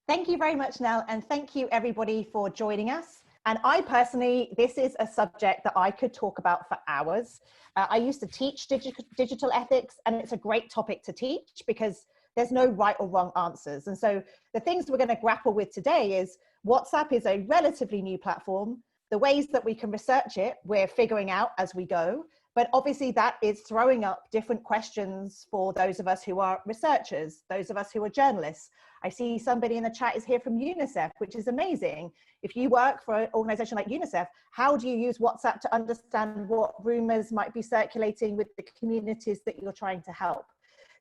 Thank you very much, Nell, and thank you everybody for joining us. And I personally, this is a subject that I could talk about for hours. I used to teach digital ethics, and it's a great topic to teach because there's no right or wrong answers. And so the things we're going to grapple with today is WhatsApp is a relatively new platform. The ways that we can research it, we're figuring out as we go. But obviously that is throwing up different questions for those of us who are researchers, those of us who are journalists. I see somebody in the chat is here from UNICEF, which is amazing. If you work for an organization like UNICEF, how do you use WhatsApp to understand what rumors might be circulating with the communities that you're trying to help?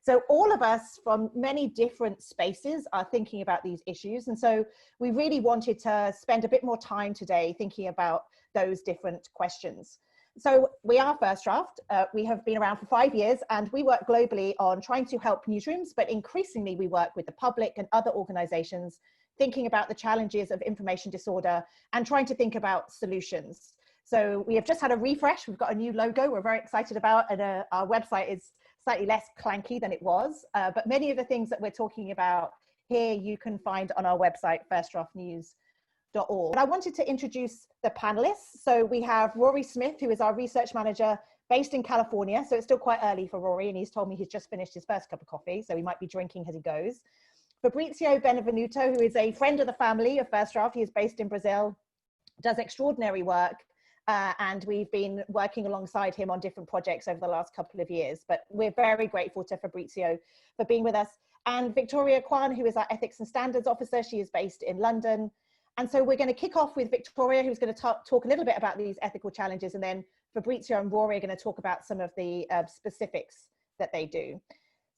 So all of us from many different spaces are thinking about these issues. And so we really wanted to spend a bit more time today thinking about those different questions. So we are First Draft. We have been around for 5 years and we work globally on trying to help newsrooms, but increasingly we work with the public and other organizations thinking about the challenges of information disorder and trying to think about solutions. So we have just had a refresh. We've got a new logo we're very excited about, and our website is slightly less clanky than it was. But many of the things that we're talking about here you can find on our website, firstdraftnews.org. But I wanted to introduce the panelists. So we have Rory Smith, who is our research manager based in California. So it's still quite early for Rory, and he's told me he's just finished his first cup of coffee, so he might be drinking as he goes. Fabrício Benevenuto, who is a friend of the family of First Draft. He is based in Brazil, does extraordinary work, and we've been working alongside him on different projects over the last couple of years. But we're very grateful to Fabrício for being with us. And Victoria Kwan, who is our ethics and standards officer. She is based in London. And so we're going to kick off with Victoria, who's going to talk a little bit about these ethical challenges, and then Fabrício and Rory are going to talk about some of the specifics that they do.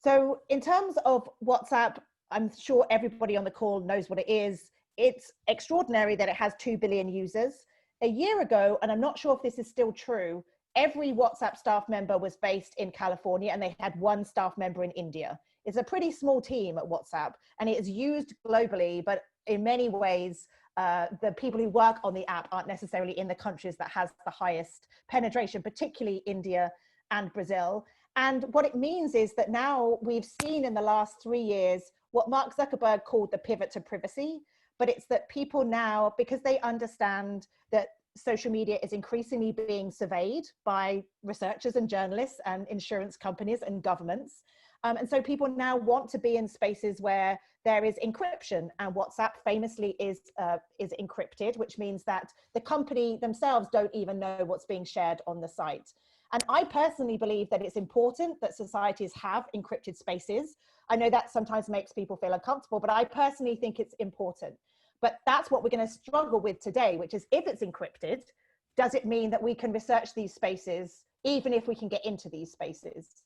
So in terms of WhatsApp, I'm sure everybody on the call knows what it is. It's extraordinary that it has 2 billion users. A year ago, and I'm not sure if this is still true, every WhatsApp staff member was based in California and they had 1 staff member in India. It's a pretty small team at WhatsApp, and it is used globally, but in many ways, the people who work on the app aren't necessarily in the countries that has the highest penetration, particularly India and Brazil. And what it means is that now we've seen in the last 3 years what Mark Zuckerberg called the pivot to privacy, but it's that people now, because they understand that social media is increasingly being surveyed by researchers and journalists and insurance companies and governments. And so people now want to be in spaces where there is encryption, and WhatsApp famously is encrypted, which means that the company themselves don't even know what's being shared on the site. And I personally believe that it's important that societies have encrypted spaces. I know that sometimes makes people feel uncomfortable, but I personally think it's important. But that's what we're going to struggle with today, which is, if it's encrypted, does it mean that we can research these spaces even if we can get into these spaces?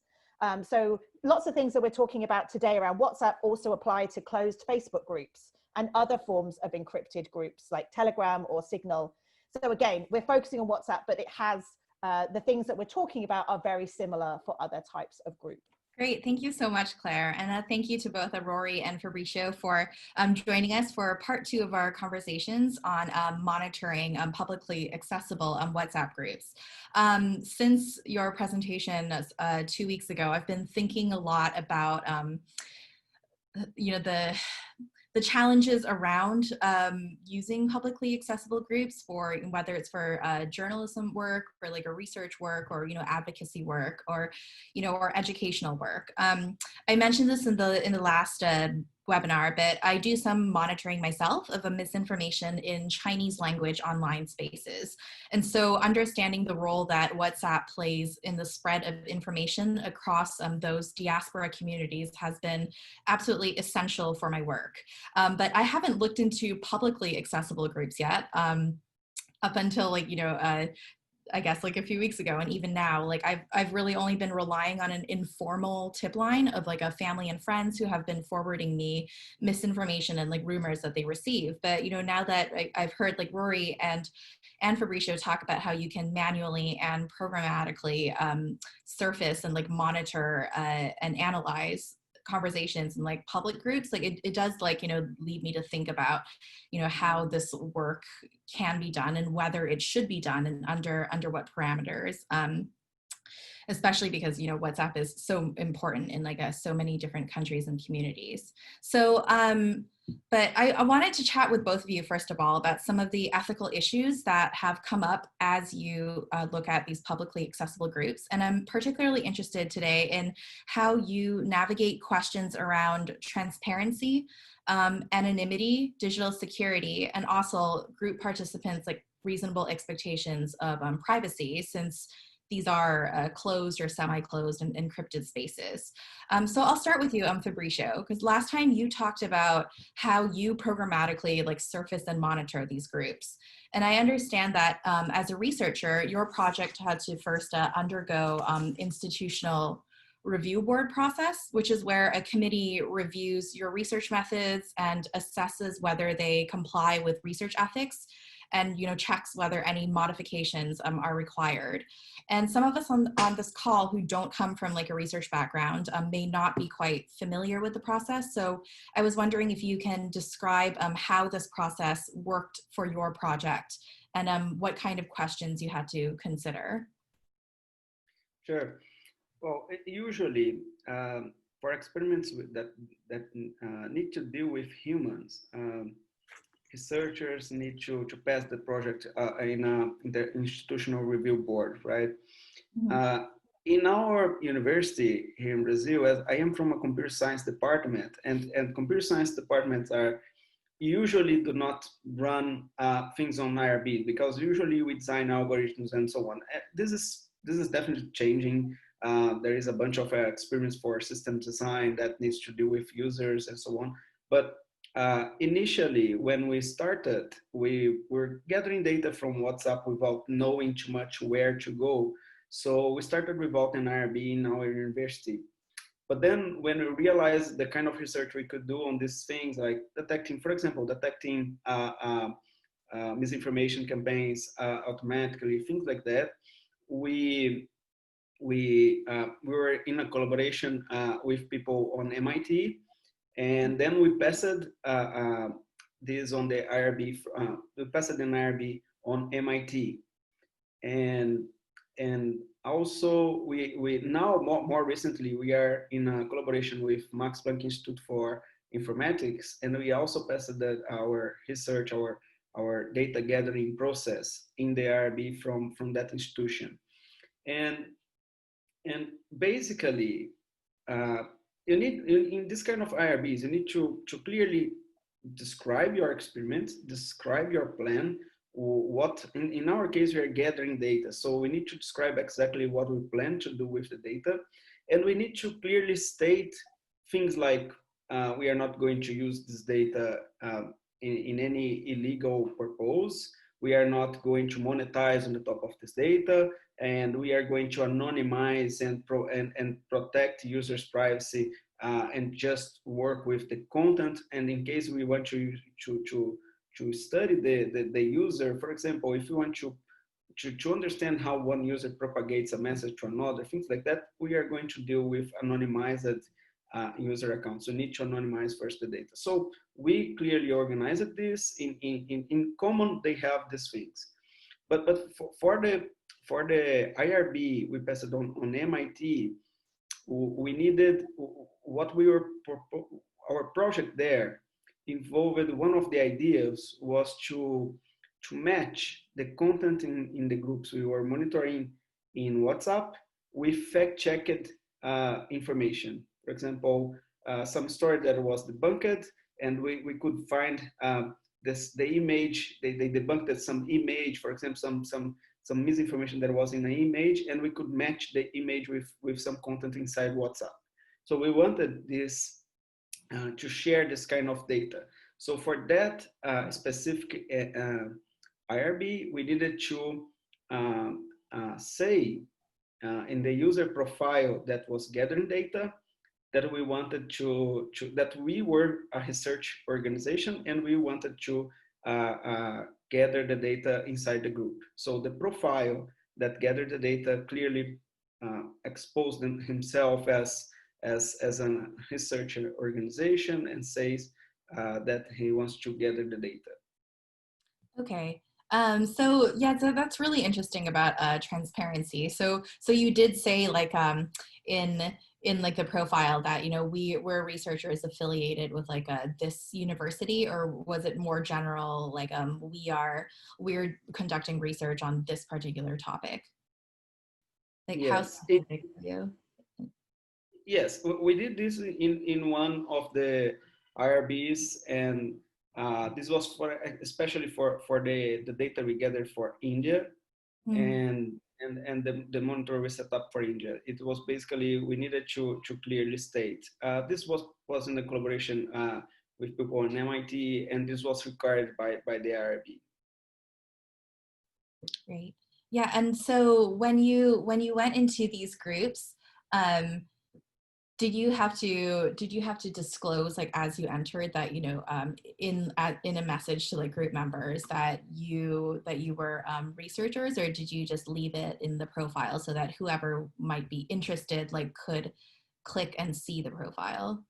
So lots of things that we're talking about today around WhatsApp also apply to closed Facebook groups and other forms of encrypted groups like Telegram or Signal. So again, we're focusing on WhatsApp, but it has the things that we're talking about are very similar for other types of groups. Great. Thank you so much, Claire. And thank you to both Rory and Fabrício for joining us for part 2 of our conversations on monitoring publicly accessible WhatsApp groups. Since your presentation 2 weeks ago, I've been thinking a lot about the challenges around using publicly accessible groups, for whether it's for journalism work, or like a research work, or advocacy work, or or educational work. I mentioned this in the last webinar, but I do some monitoring myself of a misinformation in Chinese language online spaces. And so understanding the role that WhatsApp plays in the spread of information across those diaspora communities has been absolutely essential for my work. But I haven't looked into publicly accessible groups yet, up until I guess like a few weeks ago, and even now, like I've really only been relying on an informal tip line of like a family and friends who have been forwarding me misinformation and like rumors that they receive. But now that I've heard like Rory and Fabrício talk about how you can manually and programmatically surface and like monitor and analyze conversations in like public groups, like it does like lead me to think about how this work can be done and whether it should be done and under what parameters. especially because, you know, WhatsApp is so important in like so many different countries and communities. So, but I wanted to chat with both of you, first of all, about some of the ethical issues that have come up as you look at these publicly accessible groups. And I'm particularly interested today in how you navigate questions around transparency, anonymity, digital security, and also group participants' like reasonable expectations of privacy, since these are closed or semi-closed and encrypted spaces. So I'll start with you, Fabrício, because last time you talked about how you programmatically like surface and monitor these groups. And I understand that as a researcher, your project had to first undergo institutional review board process, which is where a committee reviews your research methods and assesses whether they comply with research ethics, and, you know, checks whether any modifications are required. And some of us on this call who don't come from like a research background may not be quite familiar with the process. So I was wondering if you can describe how this process worked for your project, and what kind of questions you had to consider. Sure. Well, usually for experiments that need to deal with humans, researchers need to pass the project in the institutional review board, right? Mm-hmm. In our university here in Brazil, as I am from a computer science department, and computer science departments are usually do not run things on IRB, because usually we design algorithms and so on. This is definitely changing. There is a bunch of experiments for system design that needs to do with users and so on. But initially, when we started, we were gathering data from WhatsApp without knowing too much where to go. So we started without an IRB in our university. But then when we realized the kind of research we could do on these things, like detecting, for example, detecting misinformation campaigns automatically, things like that, we were in a collaboration with people on MIT, and then we passed this on the IRB. We passed an IRB on MIT, and also we now more recently we are in a collaboration with Max Planck Institute for Informatics, and we also passed our research, our data gathering process in the IRB from that institution, and basically you need in this kind of IRBs, you need to clearly describe your experiment, describe your plan. What in our case, we are gathering data, so we need to describe exactly what we plan to do with the data, and we need to clearly state things like we are not going to use this data in any illegal purpose. We are not going to monetize on the top of this data, and we are going to anonymize and protect users' privacy, and just work with the content. And in case we want to study the user, for example, if you want to understand how one user propagates a message to another, things like that, we are going to deal with anonymized user accounts. So need to anonymize first the data. So we clearly organized this in common. They have these things, but for the IRB we passed it on MIT. We needed what we were our project there involved. One of the ideas was to match the content in the groups we were monitoring in WhatsApp with fact-checked information. For example, some story that was debunked, and we could find the image. They debunked some image, for example, some misinformation that was in an image, and we could match the image with some content inside WhatsApp. So we wanted this to share this kind of data. So for that specific IRB, we needed to say in the user profile that was gathering data that we wanted to that we were a research organization, and we wanted to gather the data inside the group. So the profile that gathered the data clearly exposed himself as a research organization, and says that he wants to gather the data. Okay. So yeah, so that's really interesting about transparency. So you did say like in like the profile that, you know, we're researchers affiliated with like this university, or was it more general, like we're conducting research on this particular topic? Like how Yes, specific are you? yes, we did this in one of the IRBs, and this was for especially for the data we gathered for India, Mm, and the monitor we set up for India. It was basically we needed to clearly state this was in the collaboration with people in MIT, and this was required by the IRB. great. Yeah, and so when you went into these groups, um, did you have to disclose, like, as you entered, that, you know, in a message to like group members that you were researchers, or did you just leave it in the profile so that whoever might be interested like could click and see the profile?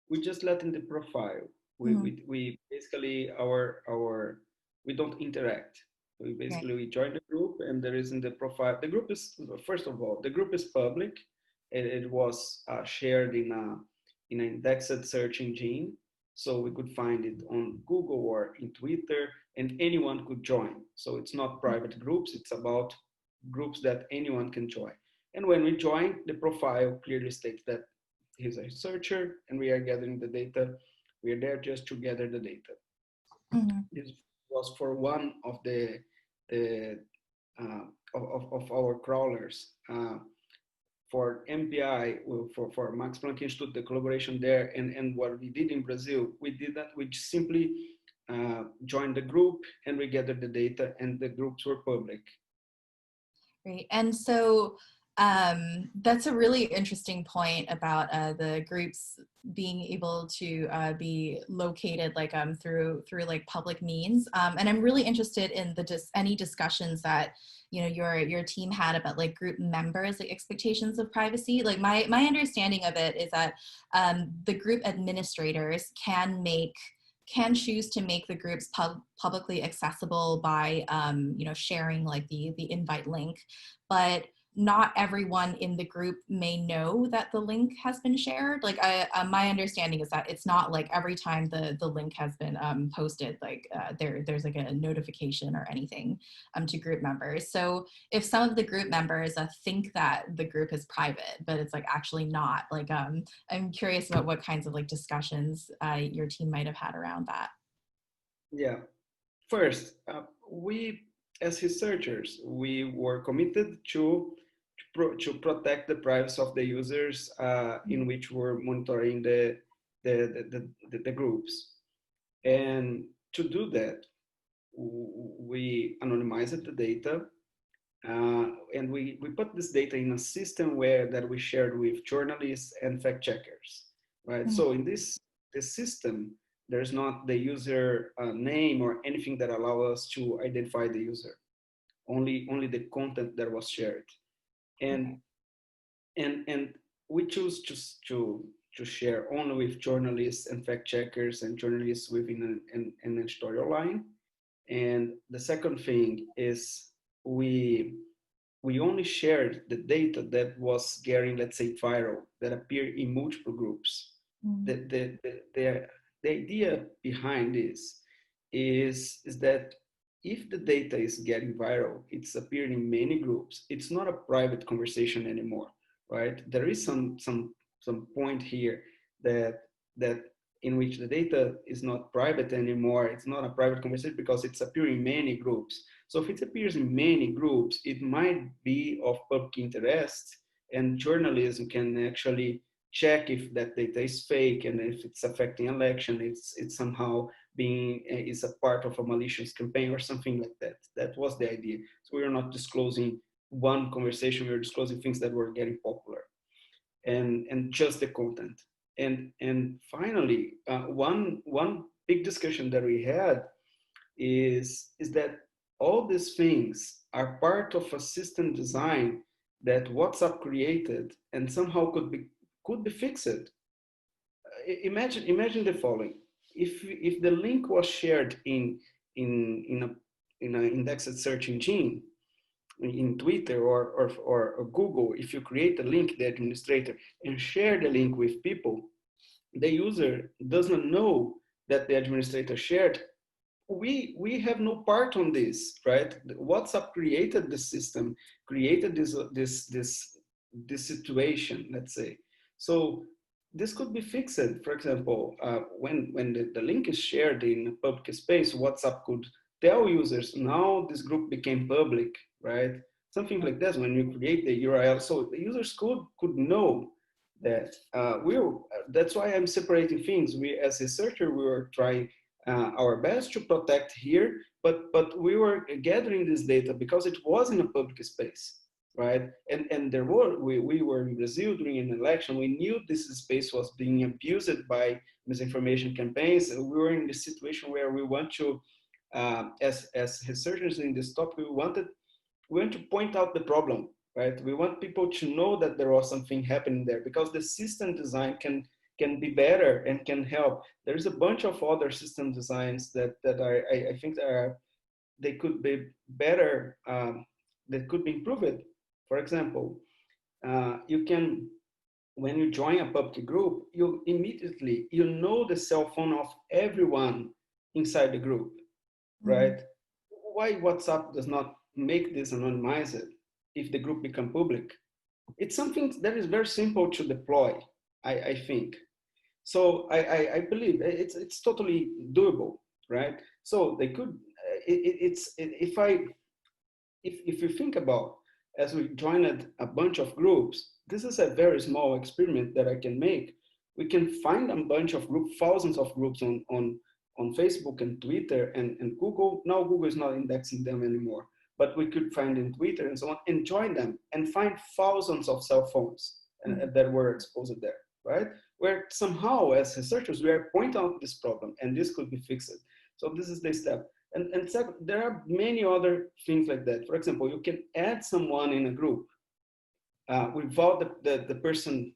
We just let in the profile. Mhm. We basically our we don't interact. We Right. basically we join the group, and there is in the profile. The group is, first of all, the group is public. It was shared in an indexed search engine, so we could find it on Google or in Twitter, and anyone could join. So it's not private groups; it's about groups that anyone can join. And when we join, the profile clearly states that he's a researcher and we are gathering the data. We are there just to gather the data. Mhm. This was for one of the of our crawlers. For MPI, for Max Planck Institute, the collaboration there, and what we did in Brazil, we did that. We simply joined the group and we gathered the data, and the groups were public. Great. And so that's a really interesting point about the groups being able to be located like through like public means. And I'm really interested in any discussions that, you know, your team had about like group members, like expectations of privacy. Like my understanding of it is that the group administrators can choose to make the groups publicly accessible by, you know, sharing like the invite link, but not everyone in the group may know that the link has been shared. Like my understanding is that it's not like every time the link has been posted, like there's like a notification or anything to group members. So if some of the group members think that the group is private, but it's like actually not, like I'm curious about what kinds of like discussions your team might have had around that. Yeah. First, we as researchers, we were committed to protect the privacy of the users in which we're monitoring the groups. And to do that, we anonymized the data, and we put this data in a system where that we shared with journalists and fact checkers, right? Mhm. So in this system, there's not the user name or anything that allow us to identify the user. Only the content that was shared, Okay. and and we choose to share only with journalists and fact checkers and journalists within an editorial line. And the second thing is we only shared the data that was getting, let's say, viral, that appeared in multiple groups. Mm. The idea behind this is that if the data is getting viral, it's appearing in many groups. It's not a private conversation anymore, right? There is some point here that that in which the data is not private anymore. It's not a private conversation because it's appearing in many groups. So if it appears in many groups, it might be of public interest, and journalism can actually check if that data is fake, and if it's affecting election, it's somehow being is a part of a malicious campaign or something like that. That was the idea. So we are not disclosing one conversation, we are disclosing things that were getting popular, and just the content. And finally, one big discussion that we had is that all these things are part of a system design that WhatsApp created and somehow could be fixed. Imagine the following: if the link was shared in in an indexed search engine, in Twitter or Google, if you create a link, the administrator, and share the link with people, the user does not know that the administrator shared. We have no part on this, right? WhatsApp created the system, created this situation, let's say. So this could be fixed. For example, when the link is shared in a public space, WhatsApp could tell users, now this group became public, right? Something like that when you create the URL. So the users could know that. That's why I'm separating things. We, as a researcher, we were trying our best to protect here, but we were gathering this data because it was in a public space, right? And there we were in Brazil during an election. We knew this space was being abused by misinformation campaigns. We were in the situation where we want to, as researchers in this topic, we want to point out the problem, right? We want people to know that there was something happening there, because the system design can be better and can help. There's a bunch of other system designs that are, I think they could be better, that could be improved. For example, you can, when you join a public group, you immediately, you know the cell phone of everyone inside the group, right? Mm-hmm. Why WhatsApp does not make this anonymized if the group become public? It's something that is very simple to deploy, I think. So I believe it's totally doable, right? So they could, if you think about, as we joined a bunch of groups, this is a very small experiment that I can make. We can find a bunch of groups, thousands of groups on Facebook and Twitter and Google. Now Google is not indexing them anymore, but we could find in Twitter and so on, and join them and find thousands of cell phones that were exposed there, right? Where somehow as researchers, we are pointing out this problem and this could be fixed. So this is the step. And second, there are many other things like that. For example, you can add someone in a group without the person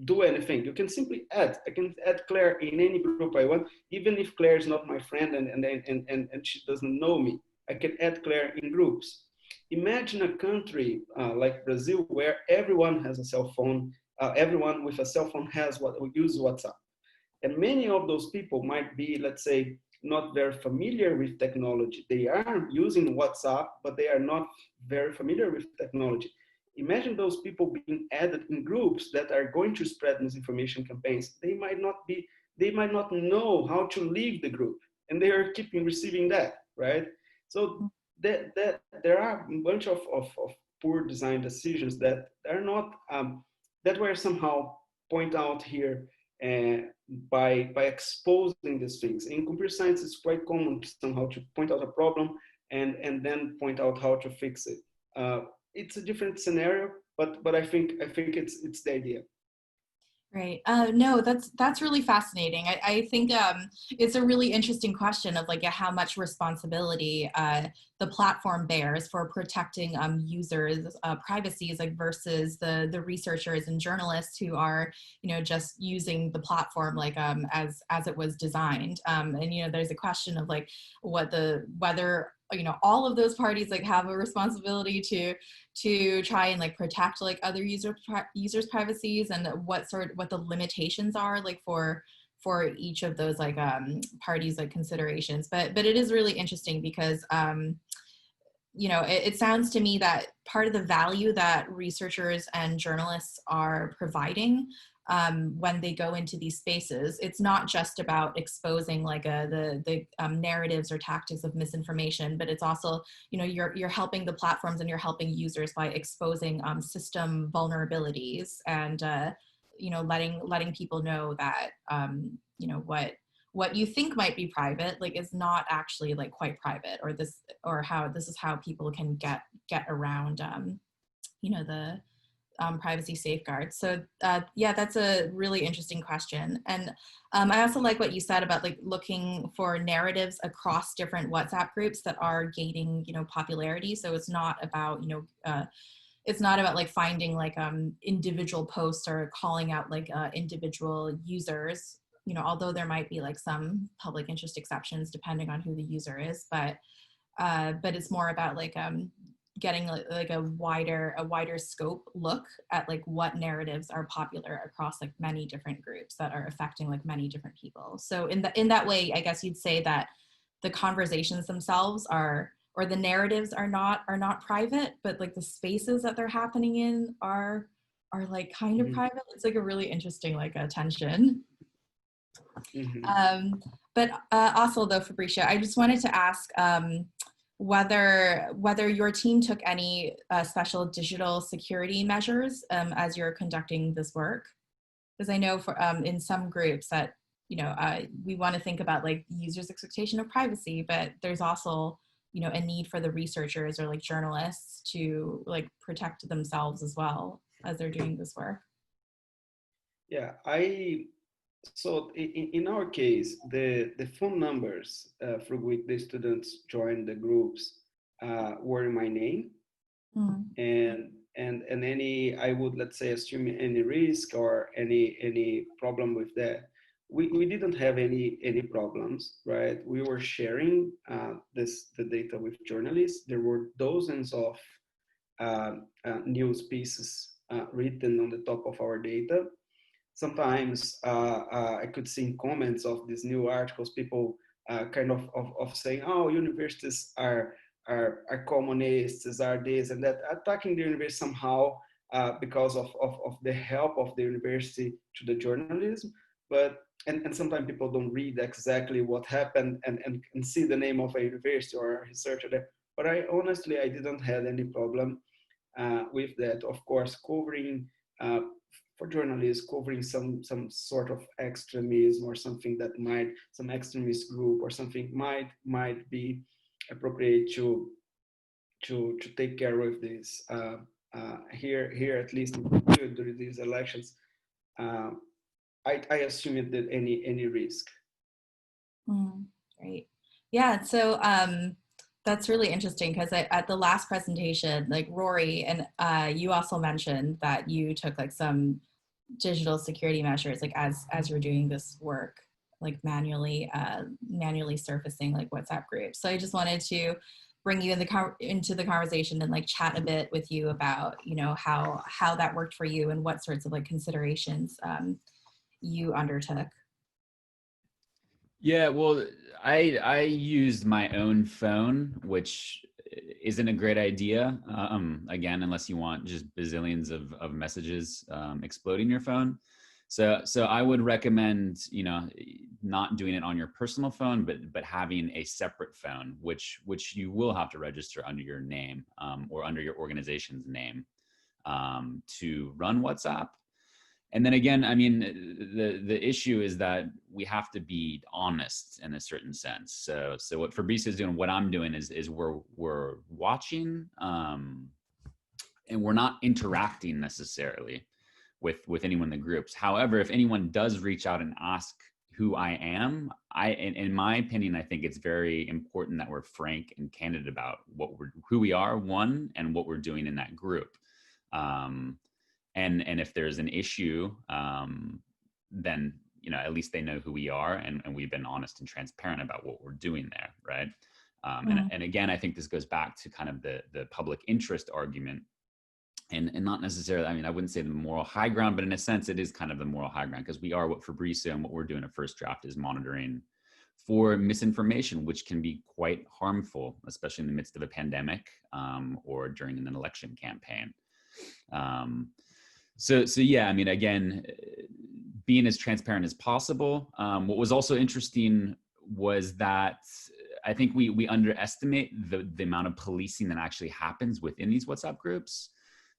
do anything. You can simply add. I can add Claire in any group I want, even if Claire is not my friend and she doesn't know me. I can add Claire in groups. Imagine a country like Brazil where everyone has a cell phone. Everyone with a cell phone uses WhatsApp. And many of those people might be, let's say, not very familiar with technology. They are using WhatsApp, but they are not very familiar with technology. Imagine those people being added in groups that are going to spread misinformation campaigns. They might not know how to leave the group, and they are keeping receiving that, right? So there are a bunch of poor design decisions that are not, that were somehow point out here by exposing these things. In computer science, it's quite common somehow to point out a problem and then point out how to fix it. It's a different scenario, but I think it's the idea. Right. No, that's really fascinating. I think it's a really interesting question of like how much responsibility the platform bears for protecting users' privacies, like versus the researchers and journalists who are, you know, just using the platform like as it was designed. And you know, there's a question of like whether you know all of those parties like have a responsibility to try and like protect like other users' privacies, and what the limitations are like for each of those like parties like considerations. But it is really interesting because you know, it sounds to me that part of the value that researchers and journalists are providing when they go into these spaces, it's not just about exposing like the narratives or tactics of misinformation, but it's also, you know, you're helping the platforms and you're helping users by exposing system vulnerabilities and you know, letting people know that you know, what you think might be private like is not actually like quite private, or how this is how people can get around you know, the privacy safeguards. So yeah, that's a really interesting question. And I also like what you said about like looking for narratives across different WhatsApp groups that are gaining, you know, popularity. So it's not about, you know, it's not about like finding like individual posts or calling out like individual users, you know, although there might be like some public interest exceptions depending on who the user is, but it's more about like getting like a wider scope look at like what narratives are popular across like many different groups that are affecting like many different people. So in that way, I guess you'd say that the conversations themselves are, or the narratives are not private, but like the spaces that they're happening in are like kind of private. It's like a really interesting like a tension. But also though, Fabrício, I just wanted to ask whether your team took any special digital security measures as you're conducting this work, because I know for in some groups that, you know, we want to think about like users' expectation of privacy, but there's also, you know, a need for the researchers or like journalists to like protect themselves as well as they're doing this work. Yeah, so in our case, the phone numbers for which the students joined the groups were in my name, and any, I would, let's say, assume any risk or any problem with that. We didn't have any problems, right? We were sharing the data with journalists. There were dozens of news pieces written on the top of our data. Sometimes I could see in comments of these new articles, people kind of saying, "Oh, universities are communists, are this and that," attacking the university somehow because of the help of the university to the journalism. But and sometimes people don't read exactly what happened and see the name of a university or a researcher there. But I honestly, I didn't have any problem with that. Of course, covering for journalists, covering some sort of extremism or something that some extremist group or something might be appropriate to take care of this. Here at least during these elections, I assume that any risk. Great. Yeah. So that's really interesting because at the last presentation, like Rory and you also mentioned that you took like some digital security measures, like as you're doing this work, like manually surfacing like WhatsApp groups. So I just wanted to bring you into the conversation and like chat a bit with you about, you know, how that worked for you and what sorts of like considerations you undertook. Yeah, well, I used my own phone, which isn't a great idea. Again, unless you want just bazillions of messages exploding your phone. So I would recommend, you know, not doing it on your personal phone, but having a separate phone, which you will have to register under your name or under your organization's name to run WhatsApp. And then again, I mean, the issue is that we have to be honest in a certain sense. So what Fabrício is doing, what I'm doing is we're watching, and we're not interacting necessarily with anyone in the groups. However, if anyone does reach out and ask who I am, in my opinion, I think it's very important that we're frank and candid about who we are, one, and what we're doing in that group. And if there's an issue, then, you know, at least they know who we are, and we've been honest and transparent about what we're doing there, right? And again, I think this goes back to kind of the public interest argument, and not necessarily, I mean, I wouldn't say the moral high ground, but in a sense, it is kind of the moral high ground, because we are what Fabrício and what we're doing at First Draft is monitoring for misinformation, which can be quite harmful, especially in the midst of a pandemic or during an election campaign. So yeah, I mean, again, being as transparent as possible. What was also interesting was that I think we underestimate the amount of policing that actually happens within these WhatsApp groups.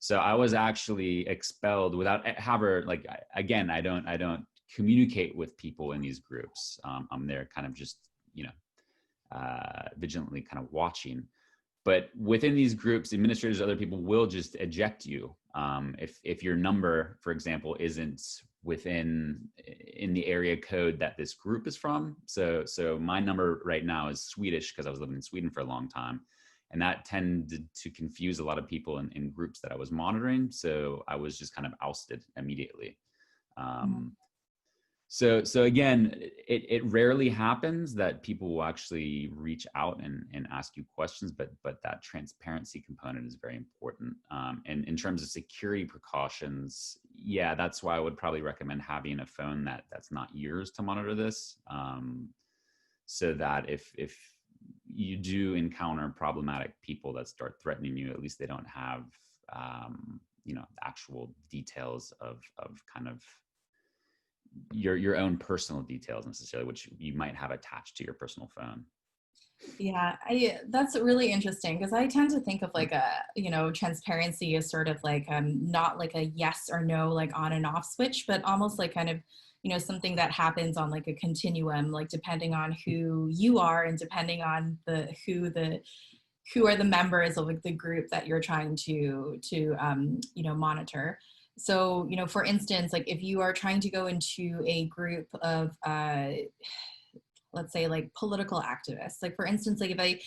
So I was actually expelled without ever, like, again, I don't communicate with people in these groups. I'm there kind of just, you know, vigilantly kind of watching. But within these groups, administrators, other people will just eject you if your number, for example, isn't in the area code that this group is from. So my number right now is Swedish because I was living in Sweden for a long time, and that tended to confuse a lot of people in groups that I was monitoring. So I was just kind of ousted immediately. So again, it rarely happens that people will actually reach out and ask you questions, but that transparency component is very important. And in terms of security precautions, yeah, that's why I would probably recommend having a phone that's not yours to monitor this, so that if you do encounter problematic people that start threatening you, at least they don't have actual details of kind of your own personal details necessarily, which you might have attached to your personal phone. Yeah, that's really interesting, because I tend to think of like transparency as sort of like not like a yes or no, like on and off switch, but almost like kind of, something that happens on like a continuum, like depending on who you are and depending on who are the members of like the group that you're trying to monitor. So, for instance, like if you are trying to go into a group of, let's say like political activists, like for instance, like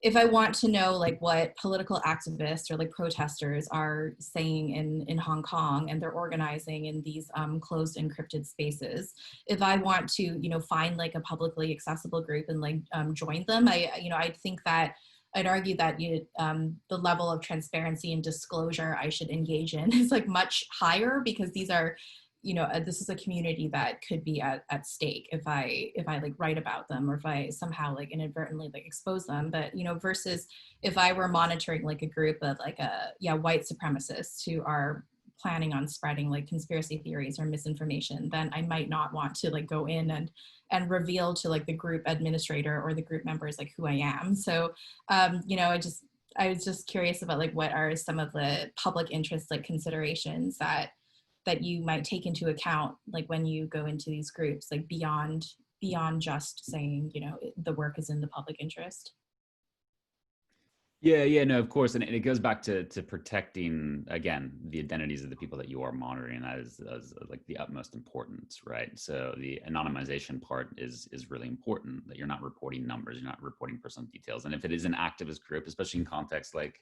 if I want to know like what political activists or like protesters are saying in Hong Kong, and they're organizing in these closed encrypted spaces, if I want to, find like a publicly accessible group and like join them, I think that I'd argue that the level of transparency and disclosure I should engage in is like much higher, because these are, this is a community that could be at stake if I like write about them, or if I somehow like inadvertently like expose them. But, versus if I were monitoring like a group of like white supremacists who are planning on spreading like conspiracy theories or misinformation, then I might not want to like go in and reveal to like the group administrator or the group members like who I am. So, I was just curious about like what are some of the public interest like considerations that you might take into account like when you go into these groups, like beyond just saying, the work is in the public interest. Yeah, no, of course. And it goes back to protecting, again, the identities of the people that you are monitoring. That is like the utmost importance, right? So the anonymization part is really important, that you're not reporting numbers, you're not reporting personal details. And if it is an activist group, especially in contexts like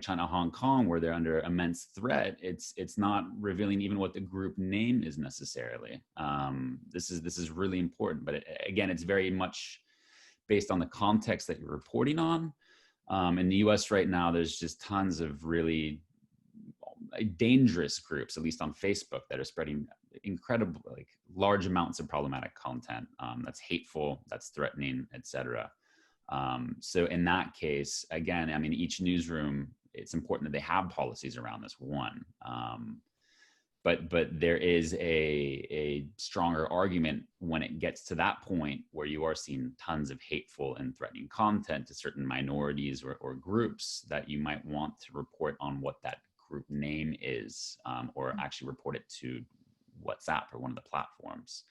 China, Hong Kong, where they're under immense threat, it's not revealing even what the group name is necessarily. This is really important, but again, it's very much based on the context that you're reporting on. In the US right now, there's just tons of really dangerous groups, at least on Facebook, that are spreading incredible, like large amounts of problematic content that's hateful, that's threatening, etc. So in that case, again, I mean, each newsroom, it's important that they have policies around this one. But there is a stronger argument when it gets to that point where you are seeing tons of hateful and threatening content to certain minorities or groups, that you might want to report on what that group name is, or actually report it to WhatsApp or one of the platforms.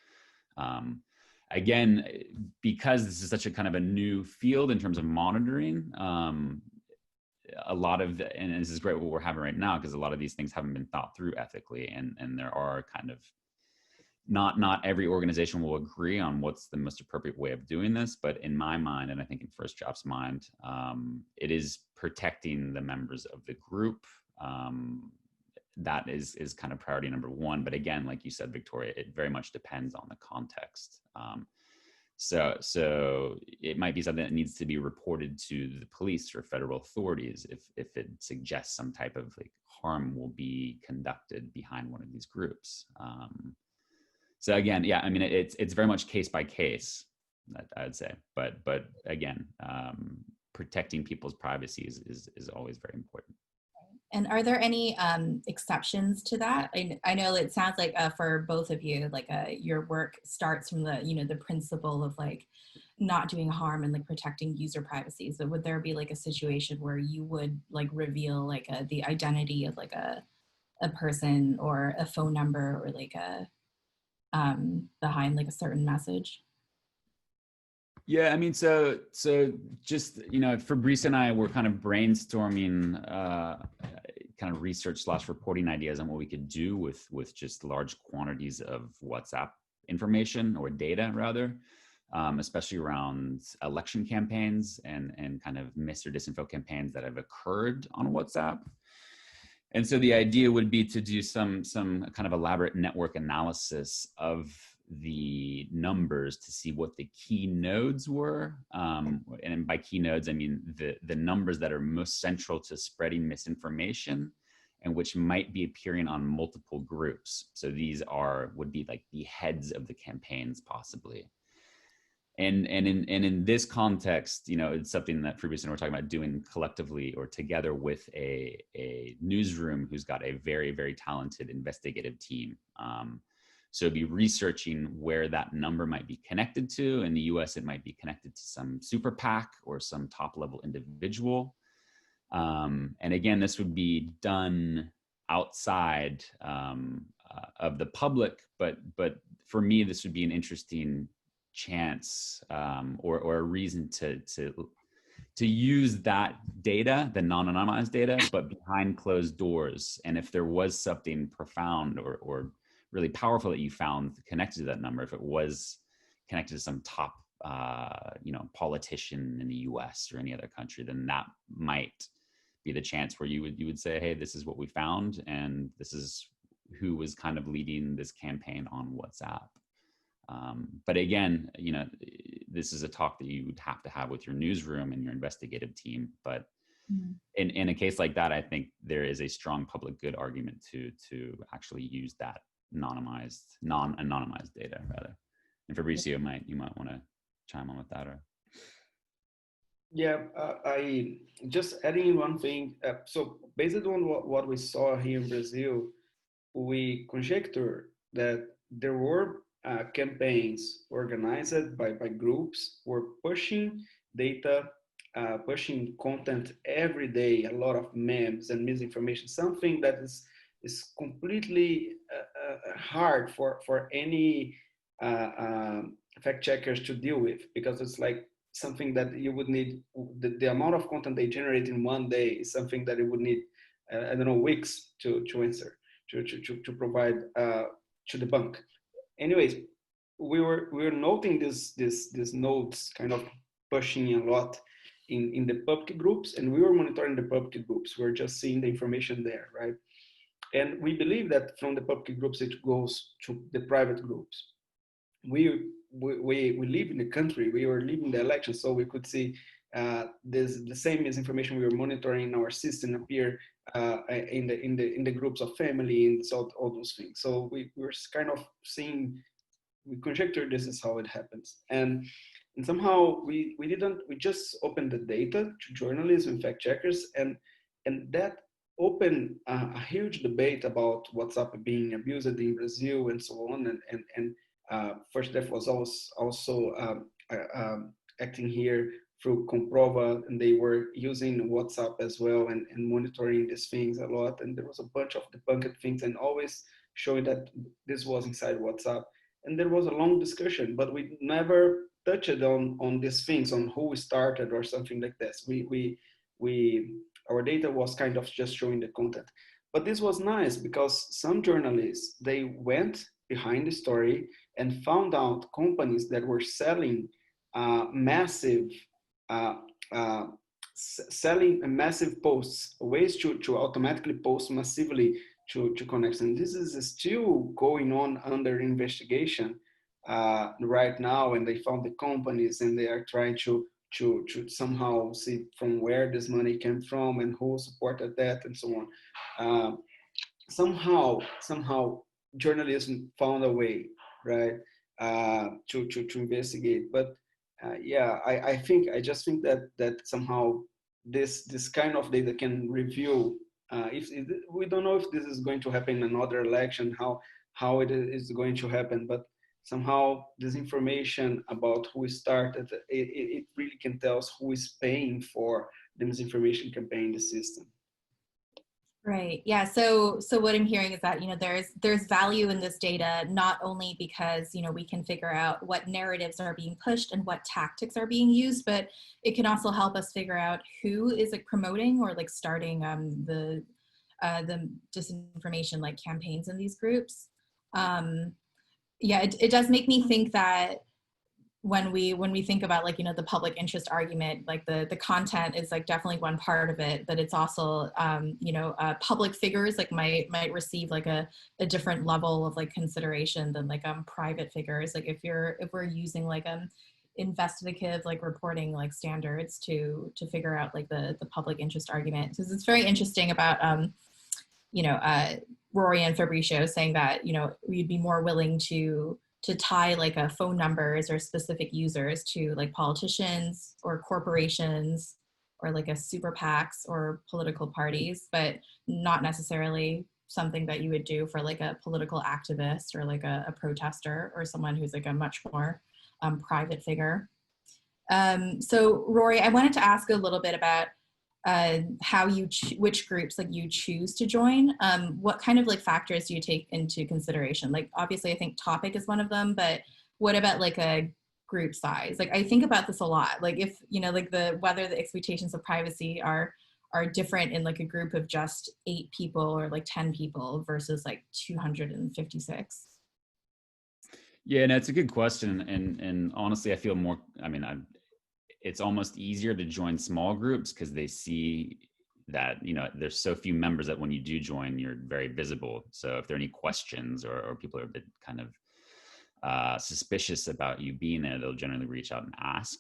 Again, because this is such a kind of a new field in terms of monitoring, a lot of, and this is great what we're having right now, because a lot of these things haven't been thought through ethically, and there are kind of not every organization will agree on what's the most appropriate way of doing this. But in my mind, and I think in First Draft's mind, it is protecting the members of the group. That is kind of priority number one. But again, like you said, Victoria, it very much depends on the context. So it might be something that needs to be reported to the police or federal authorities if it suggests some type of like harm will be conducted behind one of these groups. So again, yeah, I mean, it's very much case by case, I'd say. But again, protecting people's privacy is always very important. And are there any exceptions to that? I know it sounds like for both of you, like your work starts from the principle of like not doing harm and like protecting user privacy. So would there be like a situation where you would like reveal like the identity of like a person or a phone number or like behind like a certain message? Yeah, I mean, so just, Fabrício and I were kind of brainstorming kind of research / reporting ideas on what we could do with just large quantities of WhatsApp information, or data rather, especially around election campaigns and kind of mis or disinfo campaigns that have occurred on WhatsApp. And so the idea would be to do some kind of elaborate network analysis of the numbers to see what the key nodes were. And by key nodes, I mean the numbers that are most central to spreading misinformation and which might be appearing on multiple groups. So these would be like the heads of the campaigns possibly. And in this context, you know, it's something that Fabrício and we're talking about doing collectively or together with a newsroom who's got a very, very talented investigative team. So be researching where that number might be connected to. In the US, it might be connected to some super PAC or some top level individual. And again, this would be done outside of the public, but for me, this would be an interesting chance or a reason to use that data, the non-anonymized data, but behind closed doors. And if there was something profound or really powerful that you found connected to that number, if it was connected to some top you know, politician in the US or any other country, then that might be the chance where you would say, hey, this is what we found, and this is who was kind of leading this campaign on WhatsApp. But again, you know, this is a talk that you would have to have with your newsroom and your investigative team. But in a case like that, I think there is a strong public good argument to actually use that non-anonymized data rather. And Fabrício, you might want to chime on with that, or. Yeah, I just adding in one thing. So based on what we saw here in Brazil, we conjecture that there were campaigns organized by groups were pushing data, pushing content every day, a lot of memes and misinformation, something that is completely hard for any fact checkers to deal with, because it's like something that you would need, the amount of content they generate in one day is something that it would need, I don't know, weeks to answer, to provide, to debunk. Anyways, we were noting this nodes kind of pushing a lot in the public groups, and we were monitoring the public groups. We're just seeing the information there, right? And we believe that from the public groups, it goes to the private groups. We live in the country, we were living the election, so we could see the same misinformation we were monitoring in our system appear in the groups of family and so all those things. So we were kind of seeing, we conjectured this is how it happens, and somehow we just opened the data to journalists and fact checkers, and that opened a huge debate about WhatsApp being abused in Brazil and so on, and First Def was also acting here through Comprova, and they were using WhatsApp as well and monitoring these things a lot. And there was a bunch of debunked things and always showing that this was inside WhatsApp. And there was a long discussion, but we never touched on these things, on who started or something like this. Our data was kind of just showing the content. But this was nice because some journalists, they went behind the story and found out companies that were selling selling massive posts, ways to automatically post massively to connect. And this is still going on under investigation right now. And they found the companies, and they are trying to somehow see from where this money came from and who supported that and so on. Somehow journalism found a way, right, to investigate. But yeah, I just think that somehow this kind of data can reveal, if we don't know if this is going to happen in another election, how it is going to happen, but somehow this information about who started, it really can tell us who is paying for the misinformation campaign in the system. Right. Yeah. So what I'm hearing is that, you know, there's value in this data, not only because, you know, we can figure out what narratives are being pushed and what tactics are being used, but it can also help us figure out who is like promoting or like starting the disinformation like campaigns in these groups. Yeah, it does make me think that when we think about like, you know, the public interest argument, like the content is like definitely one part of it, but it's also, you know, public figures like might receive like a different level of like consideration than like private figures. Like if we're using like investigative like reporting like standards to figure out like the public interest argument. Because it's very interesting about you know, Rory and Fabrício saying that, you know, we'd be more willing to tie like phone numbers or specific users to like politicians or corporations or like a super PACs or political parties, but not necessarily something that you would do for like a political activist or like a protester or someone who's like a much more private figure. So Rory, I wanted to ask a little bit about how you which groups like you choose to join. What kind of like factors do you take into consideration? Like obviously I think topic is one of them, but what about like a group size? Like I think about this a lot. Like if, you know, like whether the expectations of privacy are different in like a group of just 8 people or like 10 people versus like 256. Yeah, no, it's a good question. And honestly, I feel more, I mean, it's almost easier to join small groups because they see that, you know, there's so few members that when you do join, you're very visible. So if there are any questions or people are a bit kind of suspicious about you being there, they'll generally reach out and ask,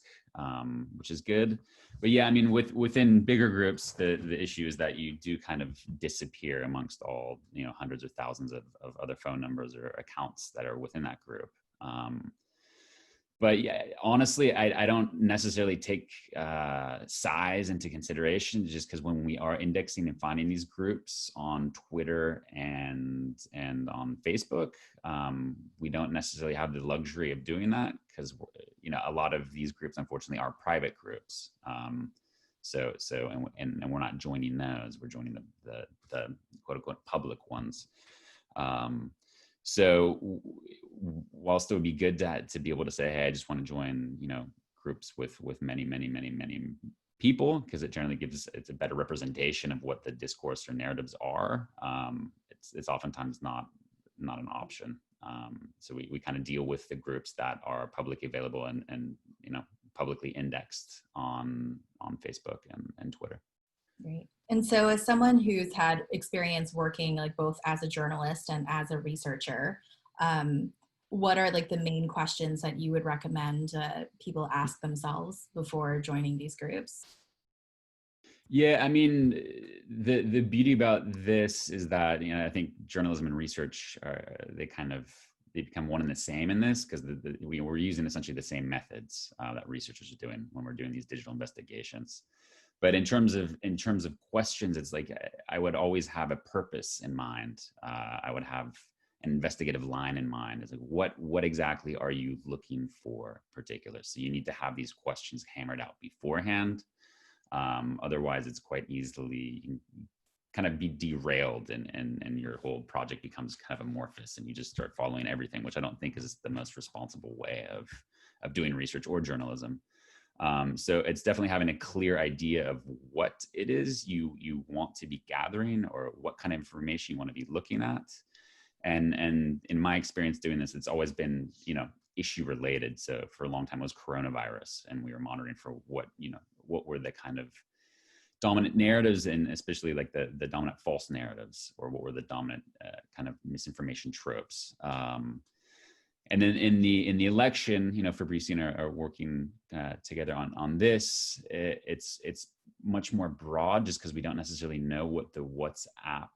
which is good. But yeah, I mean, within bigger groups, the issue is that you do kind of disappear amongst all, you know, hundreds or thousands of other phone numbers or accounts that are within that group. But yeah, honestly, I don't necessarily take size into consideration, just because when we are indexing and finding these groups on Twitter and on Facebook, we don't necessarily have the luxury of doing that because, you know, a lot of these groups unfortunately are private groups. So we're not joining those; we're joining the quote unquote public ones. So whilst it would be good to be able to say, hey, I just want to join, you know, groups with many people, because it generally it's a better representation of what the discourse or narratives are. It's oftentimes not an option. So we kind of deal with the groups that are publicly available and you know, publicly indexed on Facebook and Twitter. Great. And so as someone who's had experience working like both as a journalist and as a researcher, what are like the main questions that you would recommend people ask themselves before joining these groups? Yeah, I mean, the beauty about this is that, you know, I think journalism and research they become one and the same in this, because we're using essentially the same methods that researchers are doing when we're doing these digital investigations. But in terms of questions, it's like I would always have a purpose in mind. I would have an investigative line in mind. It's like what exactly are you looking for, particular? So you need to have these questions hammered out beforehand. Otherwise, it's quite easily kind of be derailed, and your whole project becomes kind of amorphous, and you just start following everything, which I don't think is the most responsible way of doing research or journalism. So it's definitely having a clear idea of what it is you want to be gathering, or what kind of information you want to be looking at. And in my experience doing this, it's always been, you know, issue related. So for a long time it was coronavirus, and we were monitoring for what were the kind of dominant narratives, and especially like the dominant false narratives, or what were the dominant kind of misinformation tropes. And then in the election, you know, Fabrício and I are working together on this. It's much more broad, just because we don't necessarily know what the WhatsApp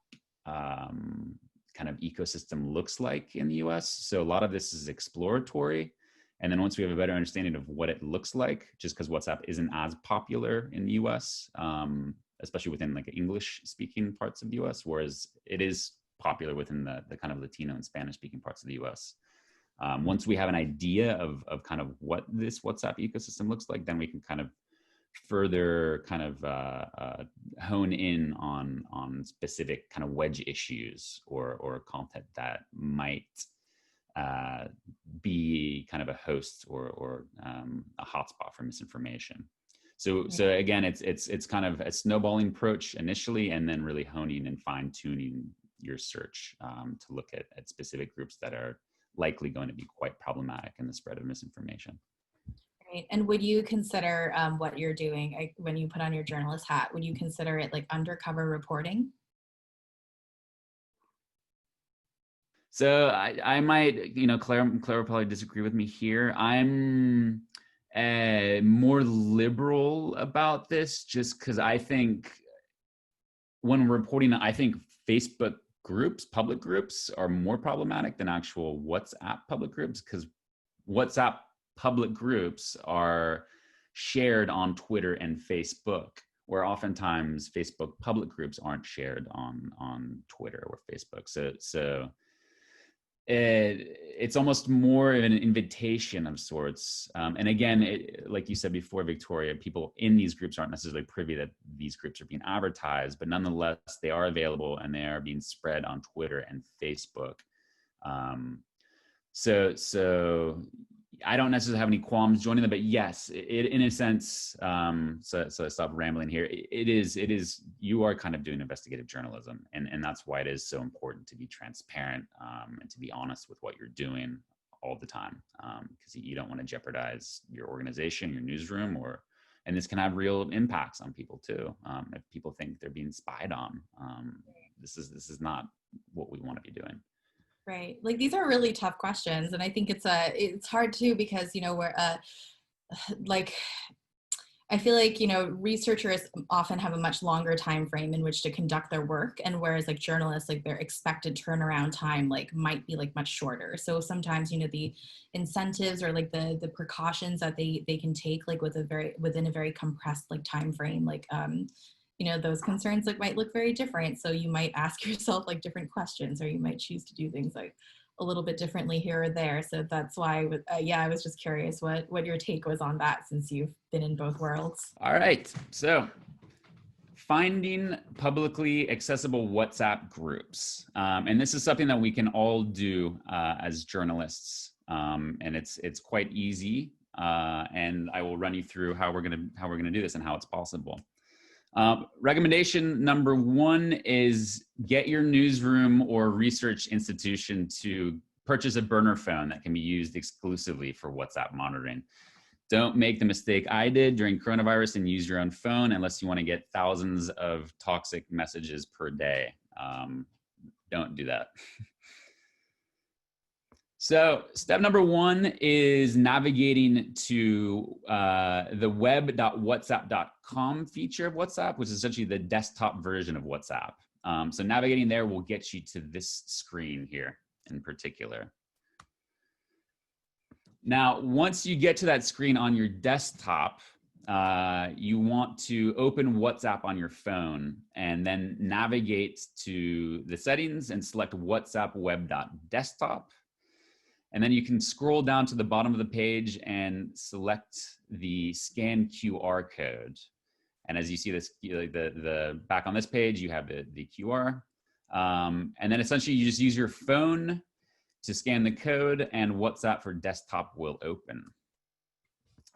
kind of ecosystem looks like in the US. So a lot of this is exploratory. And then once we have a better understanding of what it looks like, just because WhatsApp isn't as popular in the US, especially within like English speaking parts of the US, whereas it is popular within the kind of Latino and Spanish speaking parts of the US. Once we have an idea of kind of what this WhatsApp ecosystem looks like, then we can kind of further kind of hone in on specific kind of wedge issues or content that might be kind of a host or a hotspot for misinformation. So again, it's kind of a snowballing approach initially, and then really honing and fine tuning your search to look at specific groups that are likely going to be quite problematic in the spread of misinformation. Right. And would you consider what you're doing when you put on your journalist hat, would you consider it like undercover reporting? So I might, Claire will probably disagree with me here. I'm more liberal about this just because I think when reporting, I think Facebook groups, public groups, are more problematic than actual WhatsApp public groups, because WhatsApp public groups are shared on Twitter and Facebook, where oftentimes Facebook public groups aren't shared on Twitter or Facebook. So it's almost more of an invitation of sorts. And again, like you said before, Victoria, people in these groups aren't necessarily privy that these groups are being advertised, but nonetheless, they are available and they are being spread on Twitter and Facebook. So I don't necessarily have any qualms joining them, but yes, in a sense, so I stop rambling here. It is, you are kind of doing investigative journalism, and that's why it is so important to be transparent and to be honest with what you're doing all the time, because you don't want to jeopardize your organization, your newsroom, and this can have real impacts on people too. If people think they're being spied on, this is not what we want to be doing. Right. Like, these are really tough questions. And I think it's hard too, because, we're like, I feel like, researchers often have a much longer time frame in which to conduct their work. And whereas like journalists, like their expected turnaround time, like might be like much shorter. So sometimes, the incentives or like the precautions that they can take like within a very compressed like time frame, like, those concerns like might look very different. So you might ask yourself like different questions, or you might choose to do things like a little bit differently here or there. So that's why, I was just curious what your take was on that, since you've been in both worlds. All right. So finding publicly accessible WhatsApp groups. And this is something that we can all do as journalists. And it's quite easy. And I will run you through how we're gonna do this and how it's possible. Recommendation number one is get your newsroom or research institution to purchase a burner phone that can be used exclusively for WhatsApp monitoring. Don't make the mistake I did during coronavirus and use your own phone unless you want to get thousands of toxic messages per day. Don't do that. So step number one is navigating to the web.whatsapp.com feature of WhatsApp, which is essentially the desktop version of WhatsApp. So navigating there will get you to this screen here in particular. Now, once you get to that screen on your desktop, you want to open WhatsApp on your phone and then navigate to the settings and select WhatsApp web.desktop. And then you can scroll down to the bottom of the page and select the scan QR code. And as you see this, the back on this page, you have the QR. And then essentially you just use your phone to scan the code, and WhatsApp for desktop will open.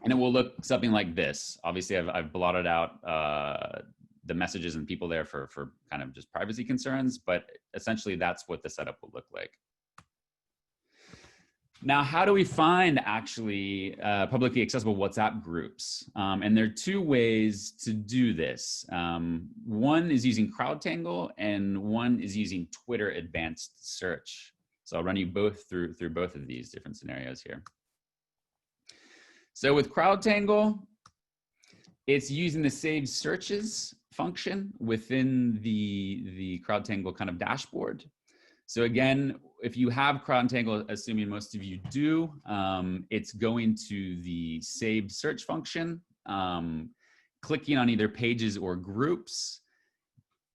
And it will look something like this. Obviously, I've blotted out the messages and people there for kind of just privacy concerns, but essentially that's what the setup will look like. Now, how do we find actually publicly accessible WhatsApp groups? And there are two ways to do this. One is using CrowdTangle, and one is using Twitter Advanced Search. So I'll run you both through both of these different scenarios here. So with CrowdTangle, it's using the Save Searches function within the CrowdTangle kind of dashboard. So again, if you have CrowdTangle, assuming most of you do, it's going to the saved search function, clicking on either pages or groups,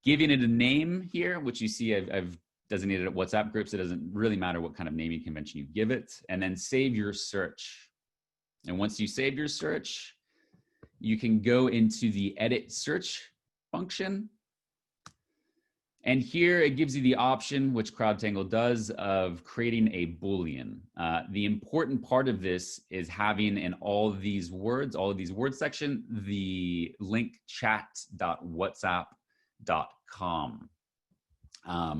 giving it a name here, which you see I've designated WhatsApp groups. It doesn't really matter what kind of naming convention you give it, and then save your search. And once you save your search, you can go into the edit search function. And here it gives you the option, which CrowdTangle does, of creating a Boolean. The important part of this is having in all of these words section, the link chat.whatsapp.com,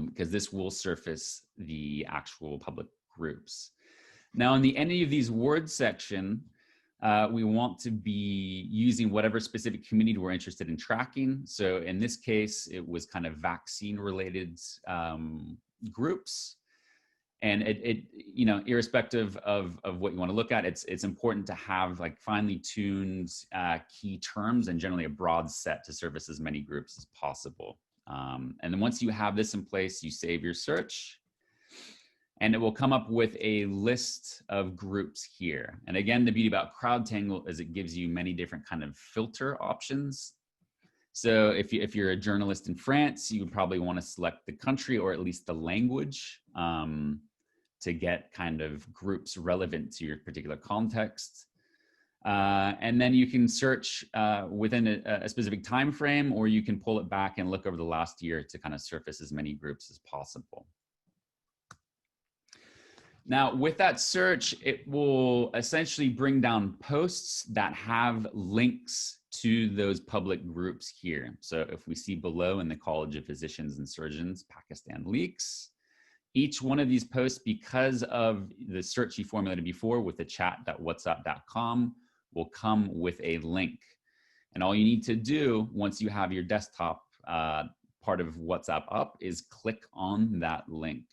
because this will surface the actual public groups. Now, in the any of these words section, We want to be using whatever specific community we're interested in tracking. So in this case, it was kind of vaccine related groups. And it you know, irrespective of what you want to look at, it's important to have like finely tuned key terms and generally a broad set to service as many groups as possible. And then once you have this in place, you save your search and it will come up with a list of groups here. And again, the beauty about CrowdTangle is it gives you many different kind of filter options. So if you're a journalist in France, you would probably want to select the country or at least the language to get kind of groups relevant to your particular context. And then you can search within a specific time frame, or you can pull it back and look over the last year to kind of surface as many groups as possible. Now, with that search, it will essentially bring down posts that have links to those public groups here. So if we see below in the College of Physicians and Surgeons, Pakistan leaks, each one of these posts, because of the search you formulated before with the chat.whatsapp.com, will come with a link. And all you need to do once you have your desktop part of WhatsApp up is click on that link.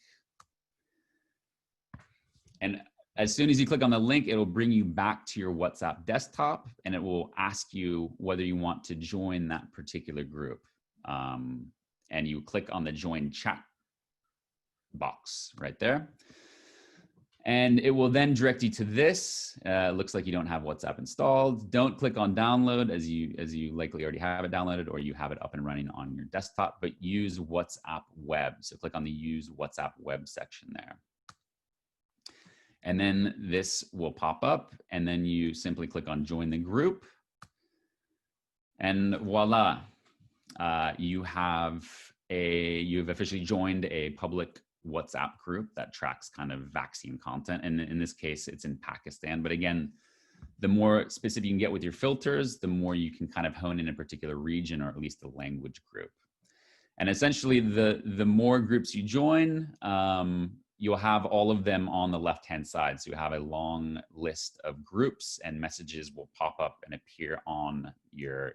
And as soon as you click on the link, it'll bring you back to your WhatsApp desktop and it will ask you whether you want to join that particular group. And you click on the join chat box right there. And it will then direct you to this. Looks like you don't have WhatsApp installed. Don't click on download as you likely already have it downloaded or you have it up and running on your desktop, but use WhatsApp web. So click on the use WhatsApp web section there. And then this will pop up and then you simply click on join the group and voila, you've officially joined a public WhatsApp group that tracks kind of vaccine content. And in this case, it's in Pakistan. But again, the more specific you can get with your filters, the more you can kind of hone in a particular region or at least a language group. And essentially the more groups you join, you'll have all of them on the left-hand side. So you have a long list of groups and messages will pop up and appear on your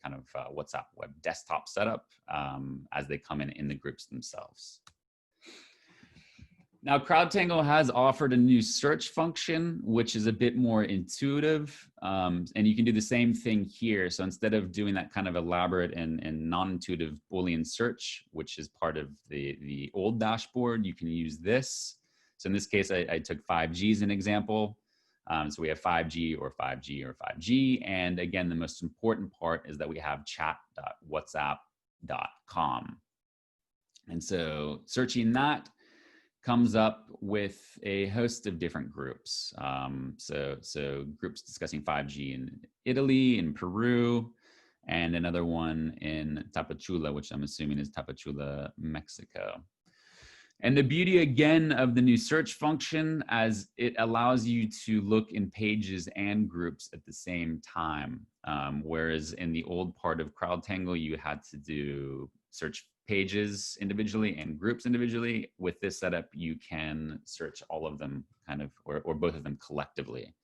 kind of WhatsApp web desktop setup as they come in the groups themselves. Now, CrowdTangle has offered a new search function, which is a bit more intuitive. And you can do the same thing here. So instead of doing that kind of elaborate and non-intuitive Boolean search, which is part of the old dashboard, you can use this. So in this case, I took 5G as an example. So we have 5G or 5G or 5G. And again, the most important part is that we have chat.whatsapp.com. And so searching that comes up with a host of different groups. So groups discussing 5G in Italy, in Peru, and another one in Tapachula, which I'm assuming is Tapachula, Mexico. And the beauty again of the new search function as it allows you to look in pages and groups at the same time. Whereas in the old part of CrowdTangle, you had to do search pages individually and groups individually. With this setup, you can search all of them kind of, or both of them collectively.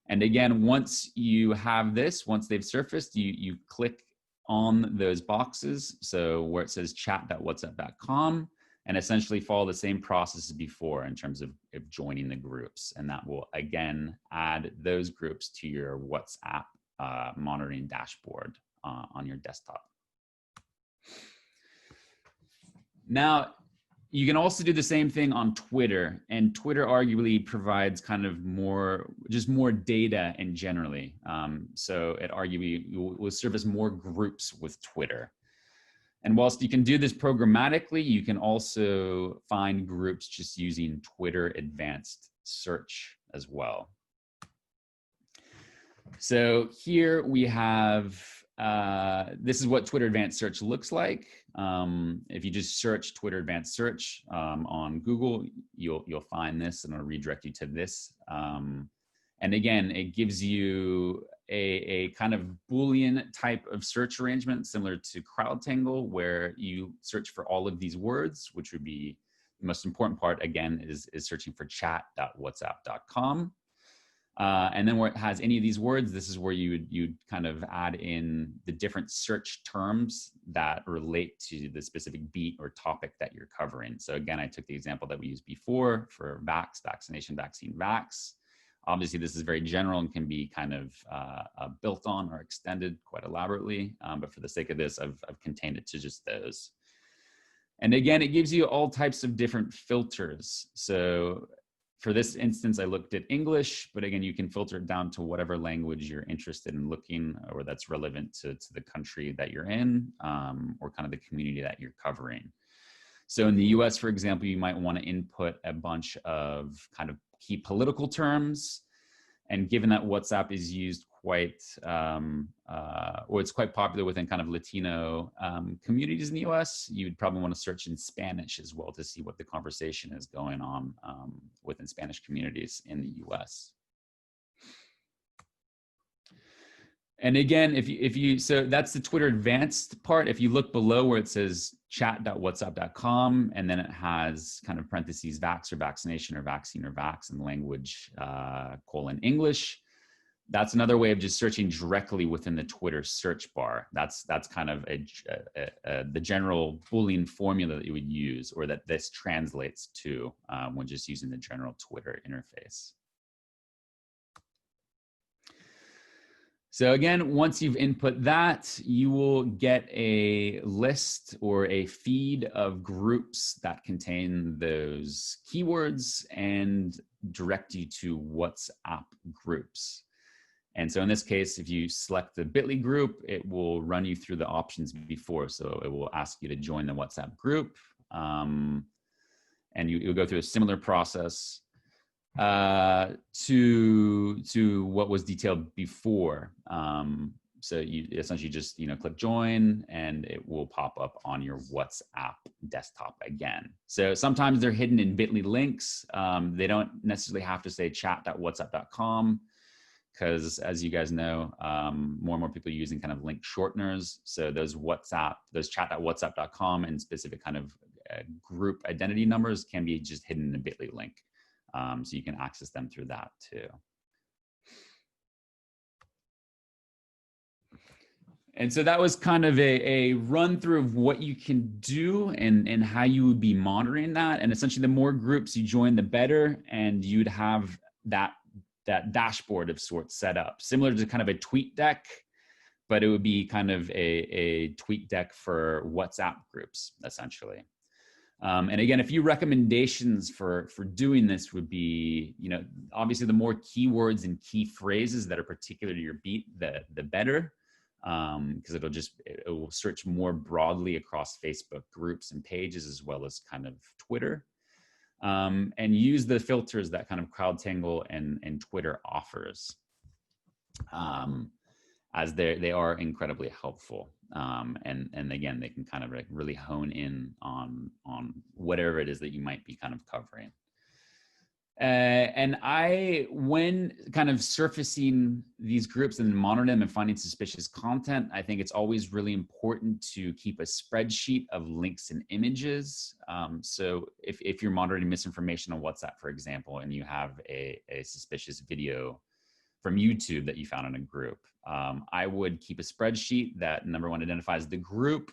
And again, once you have this, once they've surfaced, you click on those boxes. So where it says chat.whatsapp.com and essentially follow the same process as before in terms of joining the groups. And that will again add those groups to your WhatsApp monitoring dashboard on your desktop. Now, you can also do the same thing on Twitter, and Twitter arguably provides kind of just more data in generally. So it arguably will service more groups with Twitter. And whilst you can do this programmatically, you can also find groups just using Twitter Advanced Search as well. So here we have, this is what Twitter Advanced Search looks like. If you just search Twitter Advanced Search on Google, you'll find this and it'll redirect you to this. And again, it gives you a kind of Boolean type of search arrangement similar to CrowdTangle, where you search for all of these words, which would be the most important part, again, is searching for chat.whatsapp.com. And then where it has any of these words, this is where you'd kind of add in the different search terms that relate to the specific beat or topic that you're covering. So again, I took the example that we used before for vax, vaccination, vaccine, vax. Obviously, this is very general and can be kind of built on or extended quite elaborately. But for the sake of this, I've contained it to just those. And again, it gives you all types of different filters. So for this instance, I looked at English, but again, you can filter it down to whatever language you're interested in looking or that's relevant to the country that you're in or kind of the community that you're covering. So in the US, for example, you might want to input a bunch of kind of key political terms. And given that WhatsApp is used quite, or it's quite popular within kind of Latino communities in the US, you'd probably want to search in Spanish as well to see what the conversation is going on within Spanish communities in the US. And again, so that's the Twitter advanced part. If you look below where it says chat.whatsapp.com, and then it has kind of parentheses, vax or vaccination or vaccine or vax and language, :English. That's another way of just searching directly within the Twitter search bar. That's kind of the general Boolean formula that you would use, or that this translates to when just using the general Twitter interface. So again, once you've input that, you will get a list or a feed of groups that contain those keywords and direct you to WhatsApp groups. And so in this case, if you select the bit.ly group, it will run you through the options before. So it will ask you to join the WhatsApp group. And you'll go through a similar process to what was detailed before. So you essentially just click join, and it will pop up on your WhatsApp desktop again. So sometimes they're hidden in bit.ly links. They don't necessarily have to say chat.whatsapp.com, because as you guys know, more and more people are using kind of link shorteners. So those chat.whatsapp.com and specific kind of group identity numbers can be just hidden in a bit.ly link. So you can access them through that too. And so that was kind of a run through of what you can do and how you would be monitoring that. And essentially the more groups you join, the better. And you'd have that dashboard of sorts set up, similar to kind of a tweet deck, but it would be kind of a tweet deck for WhatsApp groups, essentially. And again, a few recommendations for doing this would be, obviously the more keywords and key phrases that are particular to your beat, the better, because it will search more broadly across Facebook groups and pages as well as kind of Twitter, and use the filters that kind of CrowdTangle and Twitter offers, as they are incredibly helpful. And again, they can kind of really hone in on whatever it is that you might be kind of covering. And when kind of surfacing these groups and monitoring them and finding suspicious content, I think it's always really important to keep a spreadsheet of links and images. So if you're monitoring misinformation on WhatsApp, for example, and you have a suspicious video from YouTube that you found in a group, I would keep a spreadsheet that, number one, identifies the group,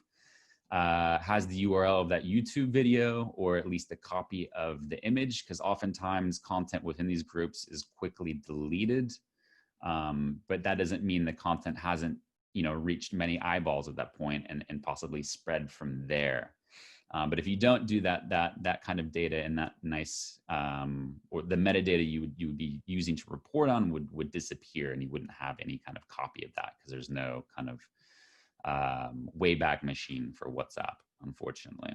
has the URL of that YouTube video, or at least a copy of the image, because oftentimes content within these groups is quickly deleted. But that doesn't mean the content hasn't, reached many eyeballs at that point and possibly spread from there. But if you don't do that kind of data and that nice, or the metadata you would be using to report on would disappear, and you wouldn't have any kind of copy of that, because there's no kind of wayback machine for WhatsApp, unfortunately.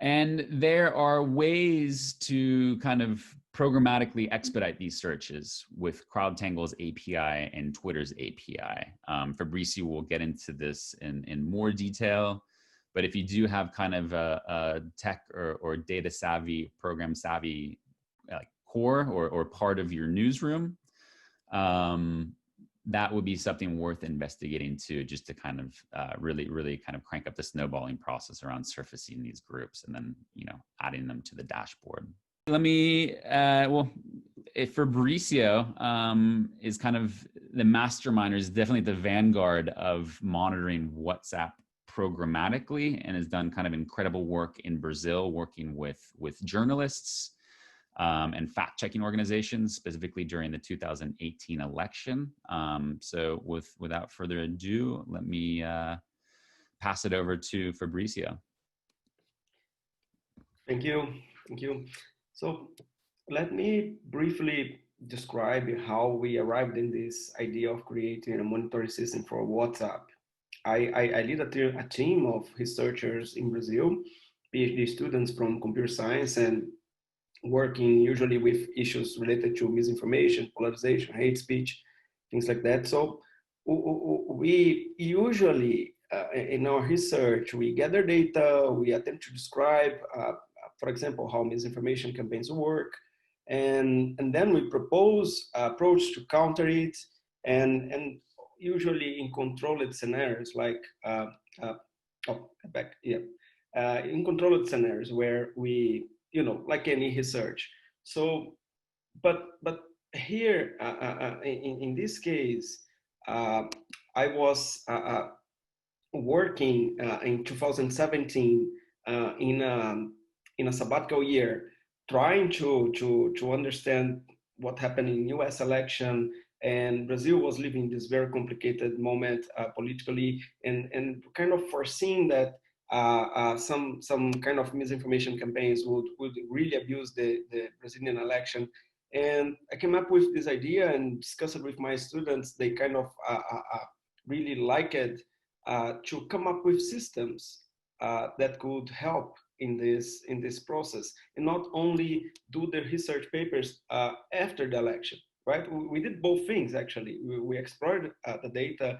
And there are ways to kind of programmatically expedite these searches with CrowdTangle's API and Twitter's API. Fabrício will get into this in more detail. But if you do have kind of a tech or data savvy, program savvy core or part of your newsroom, that would be something worth investigating too, just to kind of really kind of crank up the snowballing process around surfacing these groups and then adding them to the dashboard. Let me, Fabrício is kind of the mastermind, or is definitely the vanguard of monitoring WhatsApp programmatically, and has done kind of incredible work in Brazil, working with journalists and fact-checking organizations, specifically during the 2018 election. So without further ado, let me pass it over to Fabrício. Thank you. So let me briefly describe how we arrived in this idea of creating a monitoring system for WhatsApp. I lead a team of researchers in Brazil, PhD students from computer science, and working usually with issues related to misinformation, polarization, hate speech, things like that. So we usually, in our research, we gather data, we attempt to describe, for example, how misinformation campaigns work, and then we propose approach to counter it, and usually in controlled scenarios like in controlled scenarios where we, like any research. So, but here in this case, I was working in 2017 in a sabbatical year, trying to understand what happened in U.S. election, and Brazil was living this very complicated moment politically, and kind of foreseeing that some kind of misinformation campaigns would really abuse the Brazilian election. And I came up with this idea and discussed it with my students. They kind of really liked it, to come up with systems that could help in this process, and not only do the research papers after the election, right? We did both things, actually. We explored the data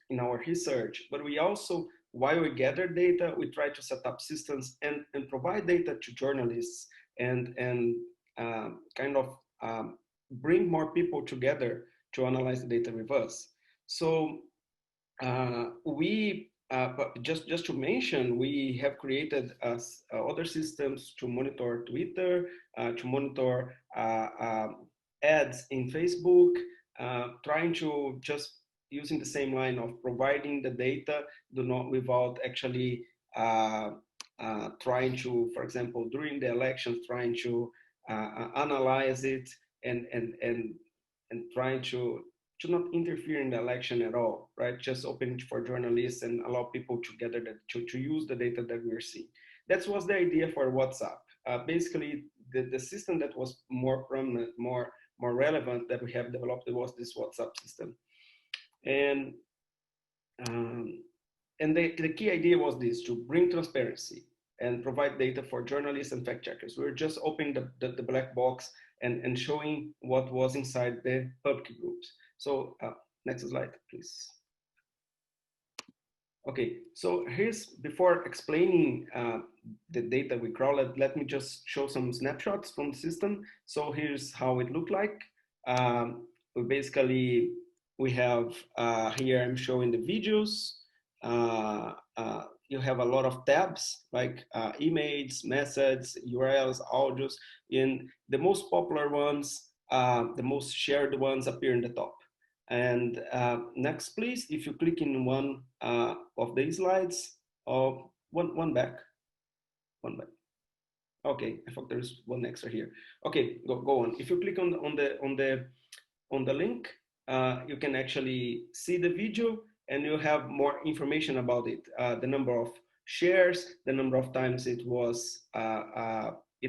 in our research, but we also, while we gather data, we try to set up systems and provide data to journalists, and kind of bring more people together to analyze the data with us. So just to mention, we have created other systems to monitor Twitter, to monitor ads in Facebook, trying to just using the same line of providing the data, without actually trying to, for example, during the elections, trying to analyze it and trying to not interfere in the election at all, right? Just open for journalists and allow people to gather that, to use the data that we're seeing. That was the idea for WhatsApp. Basically, the system that was more prominent, more relevant that we have developed was this WhatsApp system. And the key idea was this: to bring transparency and provide data for journalists and fact checkers. We were just opening the black box and showing what was inside the public groups. So next slide, please. Okay, so before explaining the data we crawled, let me just show some snapshots from the system. So here's how it looked like. We have here, I'm showing the videos. You have a lot of tabs like emails, messages, URLs, audios. In the most popular ones, the most shared ones appear in the top. And next, please, if you click in one of these slides, one back. Okay, I thought there's one extra here. Okay, go on. If you click on the link, you can actually see the video, and you have more information about it. The number of shares, the number of times it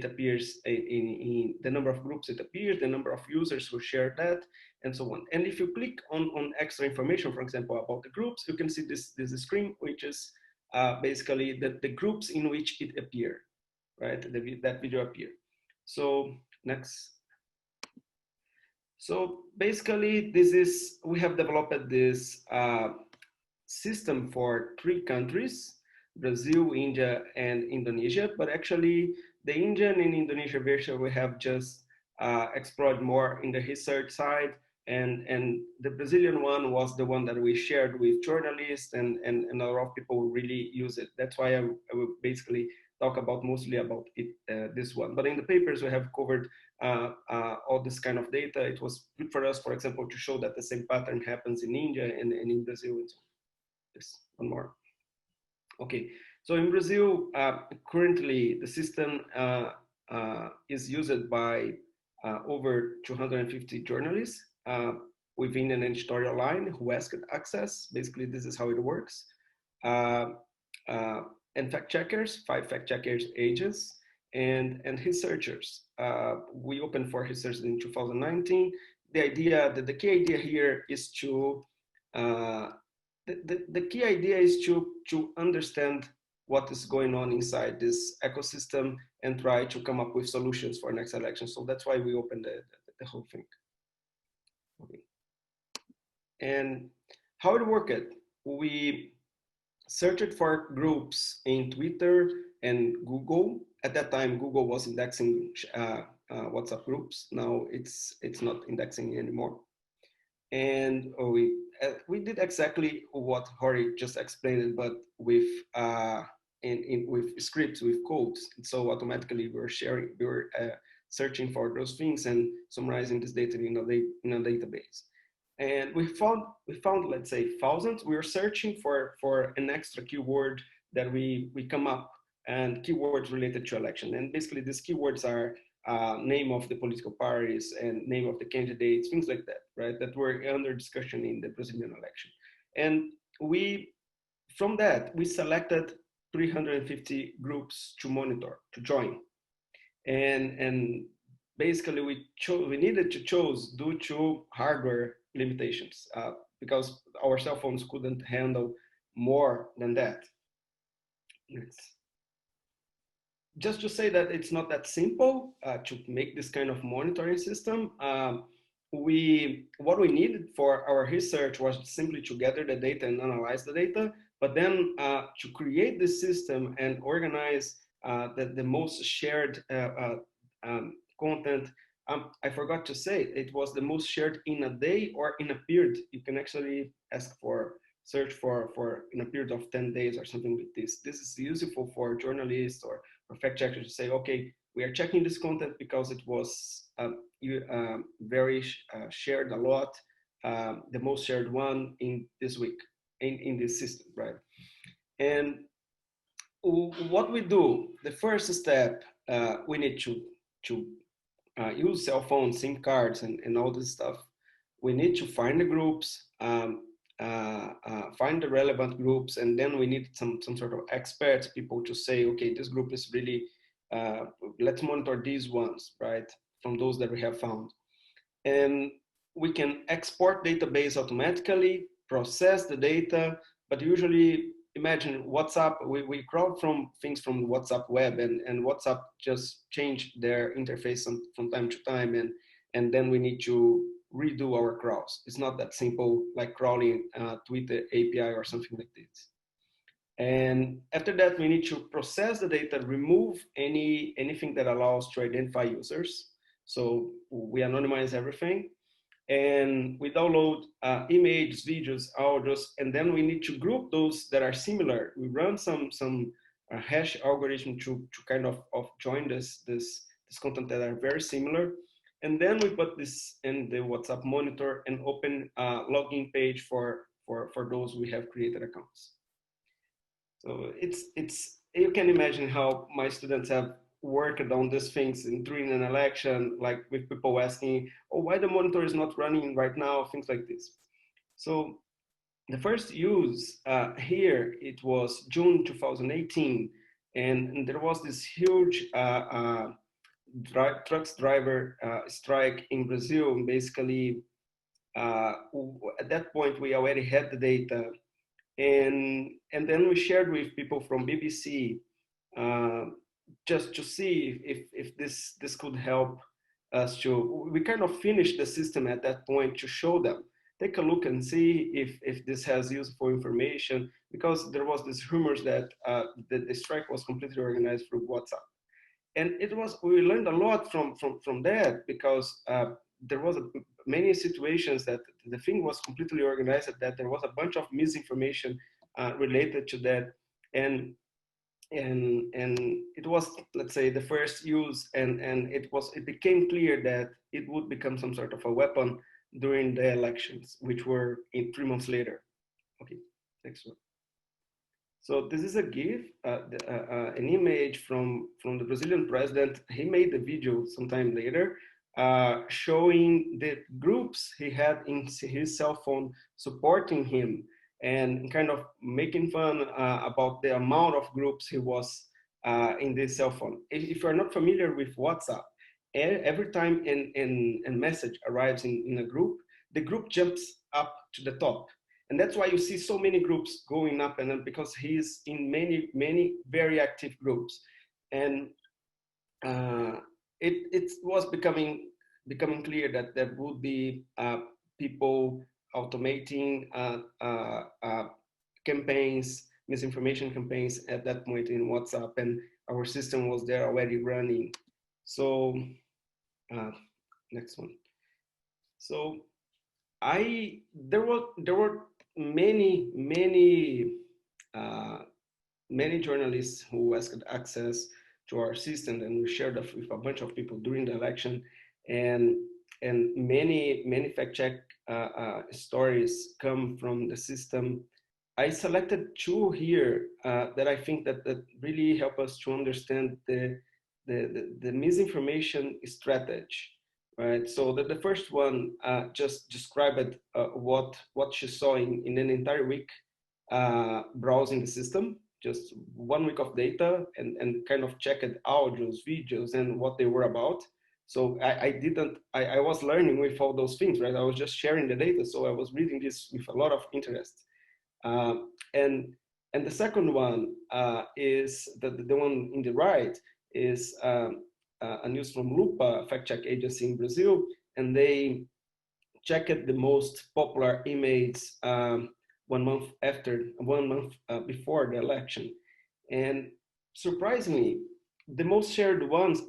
appears in the number of groups it appears, the number of users who shared that, and so on. And if you click on extra information, for example, about the groups, you can see this screen, which is basically the groups in which it appeared, right? That video appeared. So next. So basically, we have developed this system for 3 countries: Brazil, India, and Indonesia. But actually, the Indian and Indonesian version we have just explored more in the research side, and the Brazilian one was the one that we shared with journalists, and a lot of people really use it. That's why I will basically talk about mostly about it, this one. But in the papers, we have covered all this kind of data. It was good for us, for example, to show that the same pattern happens in India and in Brazil. And so just one more. Okay, so in Brazil, currently the system is used by over 250 journalists within an editorial line who ask access. Basically, this is how it works. And fact checkers, 5 fact checkers agents, and researchers. We opened for research in 2019. The key idea here is to the key idea is to understand what is going on inside this ecosystem and try to come up with solutions for next election. So that's why we opened the whole thing. Okay. And how it worked? We searched for groups in Twitter and Google. At that time, Google was indexing WhatsApp groups. Now it's not indexing anymore. And we did exactly what Rory just explained, but with with scripts, with codes. And so automatically we were searching for those things and summarizing this data in a database. And we found, let's say, thousands. We were searching for an extra keyword that we come up, and keywords related to election. And basically these keywords are name of the political parties and name of the candidates, things like that, right? That were under discussion in the Brazilian election. And from that, we selected 350 groups to monitor, to join. And basically we needed to choose due to hardware limitations because our cell phones couldn't handle more than that. Next. Just to say that it's not that simple to make this kind of monitoring system. What we needed for our research was simply to gather the data and analyze the data, but then to create this system and organize the most shared content. I forgot to say, it was the most shared in a day or in a period. You can actually search for in a period of 10 days or something like this. This is useful for journalists or fact checkers to say, okay, we are checking this content because it was very shared a lot, the most shared one in this week, in this system, right? And what we do, the first step, we need to use cell phones, SIM cards, and all this stuff. We need to find the groups, find the relevant groups, and then we need some sort of experts, people to say, okay, this group is really, let's monitor these ones, right, from those that we have found. And we can export database automatically, process the data, but usually, imagine WhatsApp, we crowd from things from WhatsApp web, and WhatsApp just changed their interface from time to time, and then we need to redo our crawls. It's not that simple, like crawling Twitter API or something like this. And after that, we need to process the data, remove anything that allows to identify users. So we anonymize everything. And we download images, videos, audios, and then we need to group those that are similar. We run some hash algorithm to kind of join this content that are very similar. And then we put this in the WhatsApp monitor and open a login page for those we have created accounts. So you can imagine how my students have worked on these things during an election, like with people asking, oh, why the monitor is not running right now, things like this. So the first use here, it was June 2018, and there was this huge trucks driver strike in Brazil. And basically, at that point, we already had the data, and then we shared with people from BBC just to see if this could help us to. We kind of finished the system at that point to show them, take a look and see if this has useful information, because there was this rumors that the strike was completely organized through WhatsApp. And we learned a lot from that, because there was many situations that the thing was completely organized, that there was a bunch of misinformation related to that. And and it was, let's say, the first use, and it became clear that it would become some sort of a weapon during the elections, which were in 3 months later. Okay, next one. So this is a GIF, an image from the Brazilian president. He made the video sometime later, showing the groups he had in his cell phone supporting him, and kind of making fun about the amount of groups he was in this cell phone. If you're not familiar with WhatsApp, every time a message arrives in a group, the group jumps up to the top. And that's why you see so many groups going up, and then because he's in many very active groups. And it was becoming clear that there would be people automating campaigns, misinformation campaigns at that point in WhatsApp, and our system was there already running. So next one. So there were many journalists who asked access to our system, and we shared that with a bunch of people during the election, and many fact check stories come from the system. I selected two here that I think that really help us to understand the misinformation strategy. Right. So the first one just described what she saw in an entire week browsing the system, just 1 week of data, and kind of checked audios, videos, and what they were about. So I was learning with all those things, right? I was just sharing the data. So I was reading this with a lot of interest. And the second one is the one in the right is a news from Lupa, fact check agency in Brazil, and they checked the most popular emails 1 month before the election. And surprisingly, the most shared ones,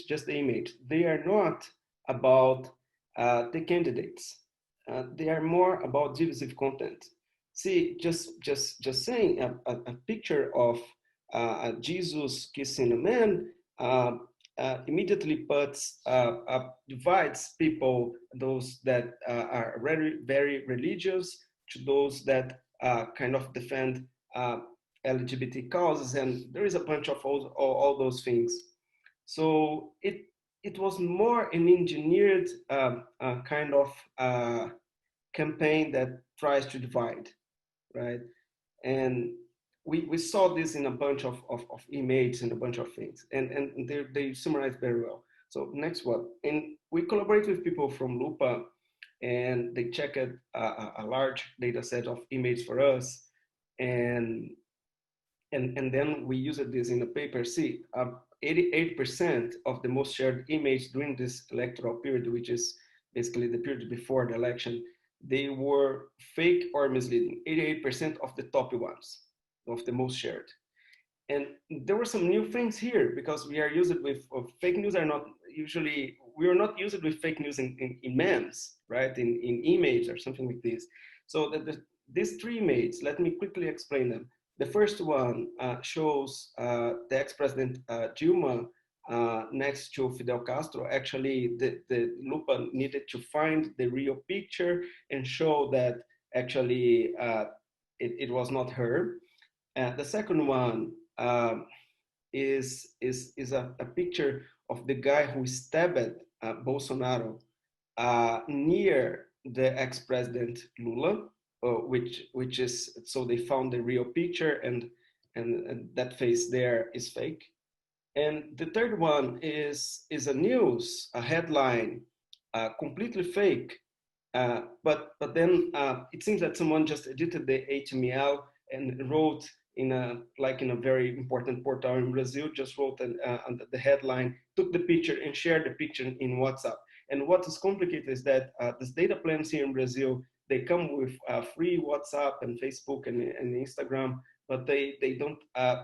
just the image, they are not about the candidates. They are more about divisive content. See, just saying a picture of Jesus kissing a man immediately divides people, those that are very religious, to those that kind of defend LGBT causes, and there is a bunch of all those things. So it was more an engineered kind of campaign that tries to divide, right? And we saw this in a bunch of images and a bunch of things, and they summarize very well. So next one, and we collaborate with people from Lupa, and they checked a large data set of images for us, and then we used this in a paper. See, 88% of the most shared image during this electoral period, which is basically the period before the election, they were fake or misleading. 88% of the top ones, of the most shared. And there were some new things here, because we are used with fake news are not usually, we are not used with fake news in memes, right? In images or something like this. So these three images, let me quickly explain them. The first one shows the ex-president Dilma next to Fidel Castro. Actually, the Lupa needed to find the real picture and show that actually it was not her. The second one is a picture of the guy who stabbed Bolsonaro near the ex-president Lula, which is, so they found the real picture, and that face there is fake. And the third one is a headline, completely fake, but then it seems that someone just edited the HTML and wrote in a very important portal in Brazil, just wrote under the headline, took the picture and shared the picture in WhatsApp. And what is complicated is that these data plans here in Brazil, they come with free WhatsApp and Facebook and Instagram, but they don't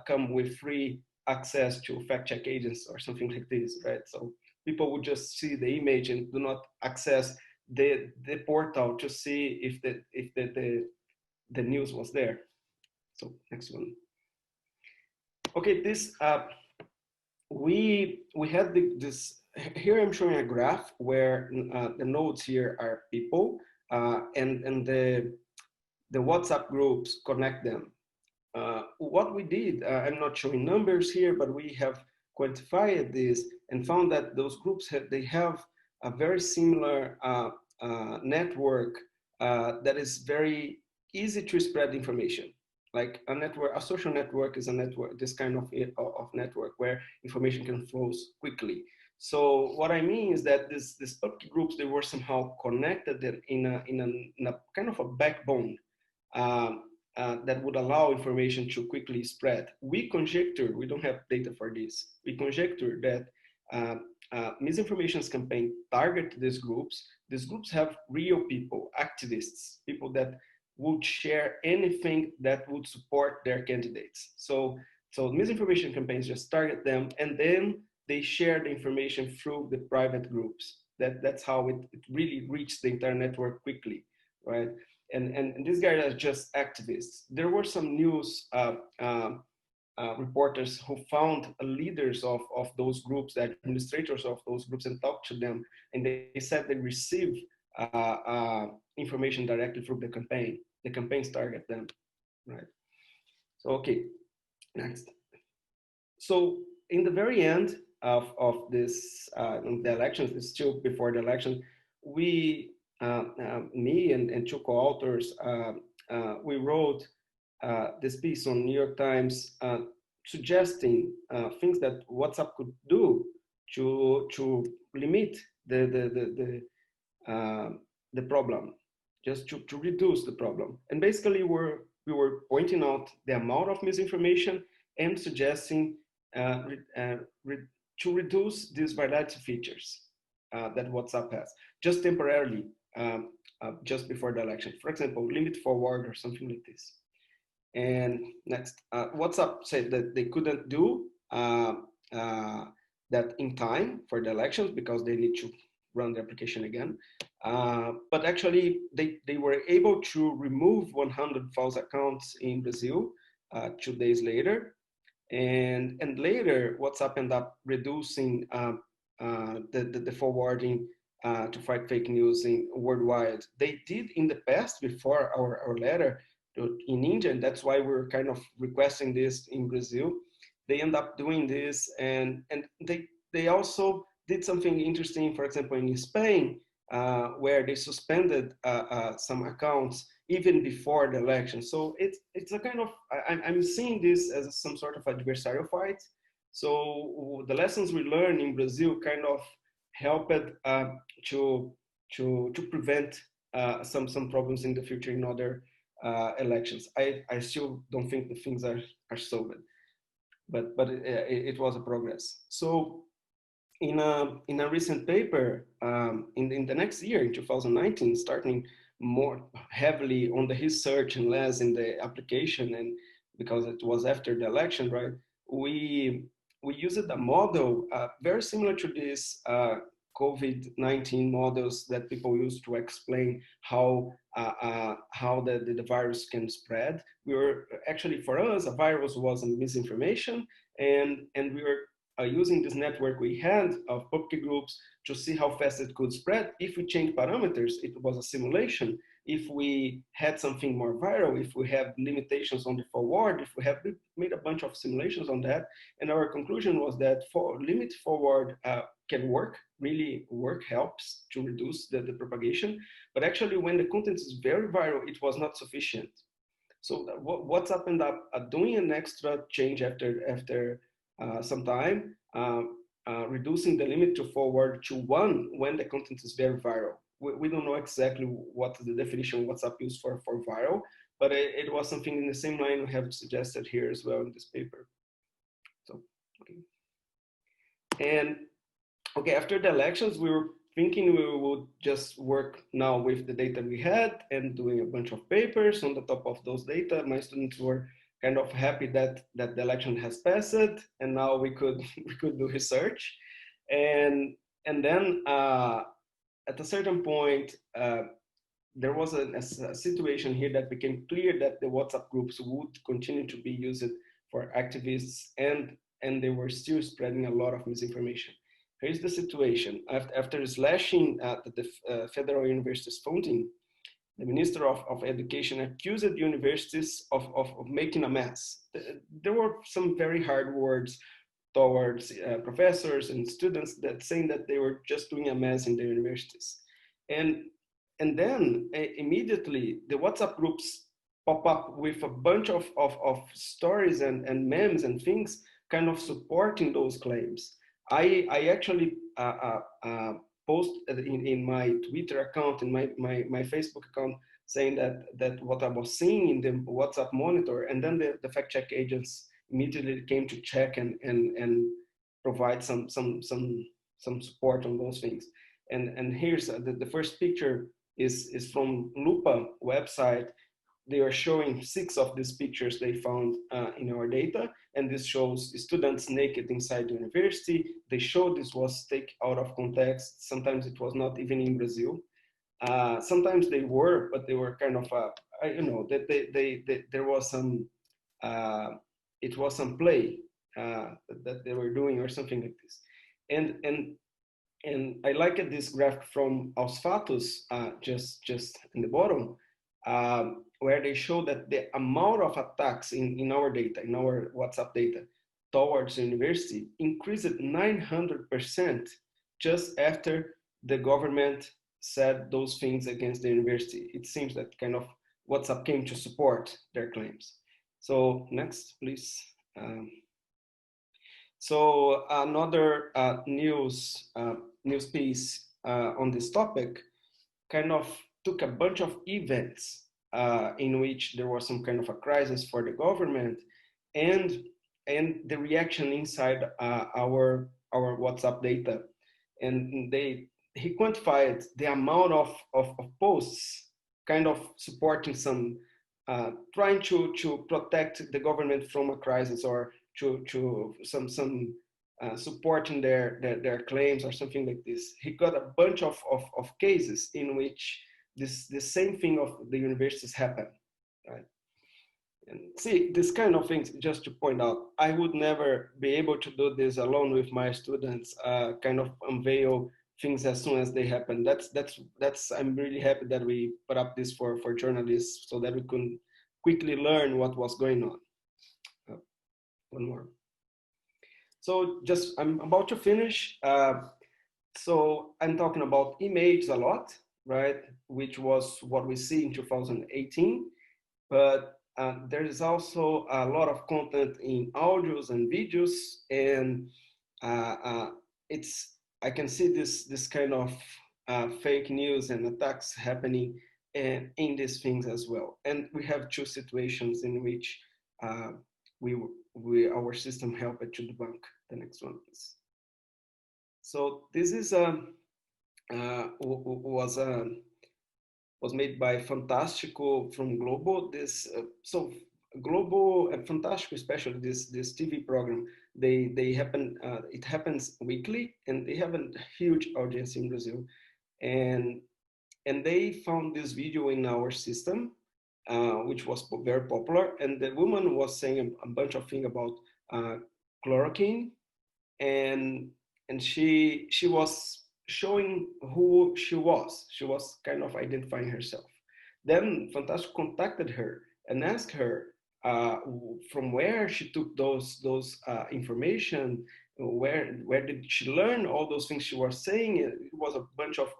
come with free access to fact check agents or something like this, right? So people would just see the image and do not access the portal to see if the news was there. So next one. Okay, this we had this. Here I'm showing a graph where the nodes here are people, and the WhatsApp groups connect them. What we did, I'm not showing numbers here, but we have quantified this and found that those groups they have a very similar network that is very easy to spread information. Like a network, a social network is a network, this kind of network where information can flow quickly. So what I mean is that these public groups, they were somehow connected in a kind of a backbone that would allow information to quickly spread. We conjecture, we don't have data for this, we conjecture that misinformation campaign target these groups. These groups have real people, activists, people that would share anything that would support their candidates. So misinformation campaigns just target them, and then they share the information through the private groups. That's how it really reached the entire network quickly, right? And these guys are just activists. There were some news reporters who found leaders of those groups, the administrators of those groups, and talked to them. And they said they receive information directly through the campaign. The campaigns target them, right? So, okay, next. So in the very end of this, the elections, it's still before the election, we, me and two co-authors, we wrote this piece on New York Times suggesting things that WhatsApp could do to limit the problem, just to reduce the problem. And basically, we were pointing out the amount of misinformation and suggesting to reduce these virality features that WhatsApp has, just temporarily, just before the election. For example, limit forward or something like this. And next, WhatsApp said that they couldn't do that in time for the elections because they need to run the application again. But actually, they were able to remove 100 false accounts in Brazil 2 days later. And later, WhatsApp ended up reducing the forwarding to fight fake news worldwide. They did in the past, before our letter, in India, and that's why we're kind of requesting this in Brazil. They end up doing this, and they also did something interesting, for example, in Spain, where they suspended some accounts even before the election. So it's a kind of, I'm seeing this as some sort of adversarial fight. So the lessons we learned in Brazil kind of helped to prevent some problems in the future in other elections. I still don't think the things are solved, but it was a progress. So in a recent paper in the next year, in 2019, starting more heavily on the research and less in the application, and because it was after the election, right? We used a model very similar to this COVID-19 models that people use to explain how the virus can spread. We were actually, for us, a virus was a misinformation, and we were using this network we had of public groups to see how fast it could spread. If we change parameters, it was a simulation. If we had something more viral, if we have limitations on the forward, if we have made a bunch of simulations on that, and our conclusion was that limit forward can work, really work, helps to reduce the propagation. But actually, when the content is very viral, it was not sufficient. So WhatsApp ended up doing an extra change after some time, reducing the limit to forward to 1 when the content is very viral. We don't know exactly what the definition WhatsApp used for viral, but it was something in the same line we have suggested here as well in this paper. So, okay. And okay, after the elections, we were thinking we would just work now with the data we had and doing a bunch of papers on the top of those data. My students were kind of happy that the election has passed, and now we could do research, and then at a certain point there was a situation here that became clear that the WhatsApp groups would continue to be used for activists, and they were still spreading a lot of misinformation. Here's the situation. After slashing the federal universities' funding, the Minister of Education accused the universities of making a mess. There were some very hard words towards professors and students that saying that they were just doing a mess in the universities. And then immediately the WhatsApp groups pop up with a bunch of stories and memes and things kind of supporting those claims. I actually post in my Twitter account, in my Facebook account, saying that what I was seeing in the WhatsApp monitor, and then the fact check agents immediately came to check and provide some support on those things. And here's the first picture is from Lupa website. They are showing 6 of these pictures they found in our data, and this shows students naked inside the university. They showed this was taken out of context. Sometimes it was not even in Brazil. Sometimes they were, but they were kind of, that there was some, it was some play that they were doing or something like this. And I like this graph from Aos Fatos, just in the bottom, where they show that the amount of attacks in our data, in our WhatsApp data, towards the university increased 900% just after the government said those things against the university. It seems that kind of WhatsApp came to support their claims. So next, please. So another news piece on this topic kind of took a bunch of events in which there was some kind of a crisis for the government, and the reaction inside our WhatsApp data, and he quantified the amount of posts kind of supporting some trying to protect the government from a crisis, or to some supporting their claims or something like this. He got a bunch of cases in which the same thing of the universities happened, right? And see, this kind of things, just to point out, I would never be able to do this alone with my students, kind of unveil things as soon as they happen. That's I'm really happy that we put up this for journalists so that we can quickly learn what was going on. One more. So just, I'm about to finish. So I'm talking about images a lot, right? Which was what we see in 2018, but there is also a lot of content in audios and videos, and I can see this kind of fake news and attacks happening in these things as well. And we have 2 situations in which our system helped to debunk. The next one, please. So this is was made by Fantástico from Globo. This so Globo and Fantástico, especially this TV program, they happen. It happens weekly, and they have a huge audience in Brazil, and they found this video in our system, which was very popular. And the woman was saying a bunch of things about chloroquine, and she was showing who she was. She was kind of identifying herself. Then Fantástico contacted her and asked her from where she took those information, where did she learn all those things she was saying. It was a bunch of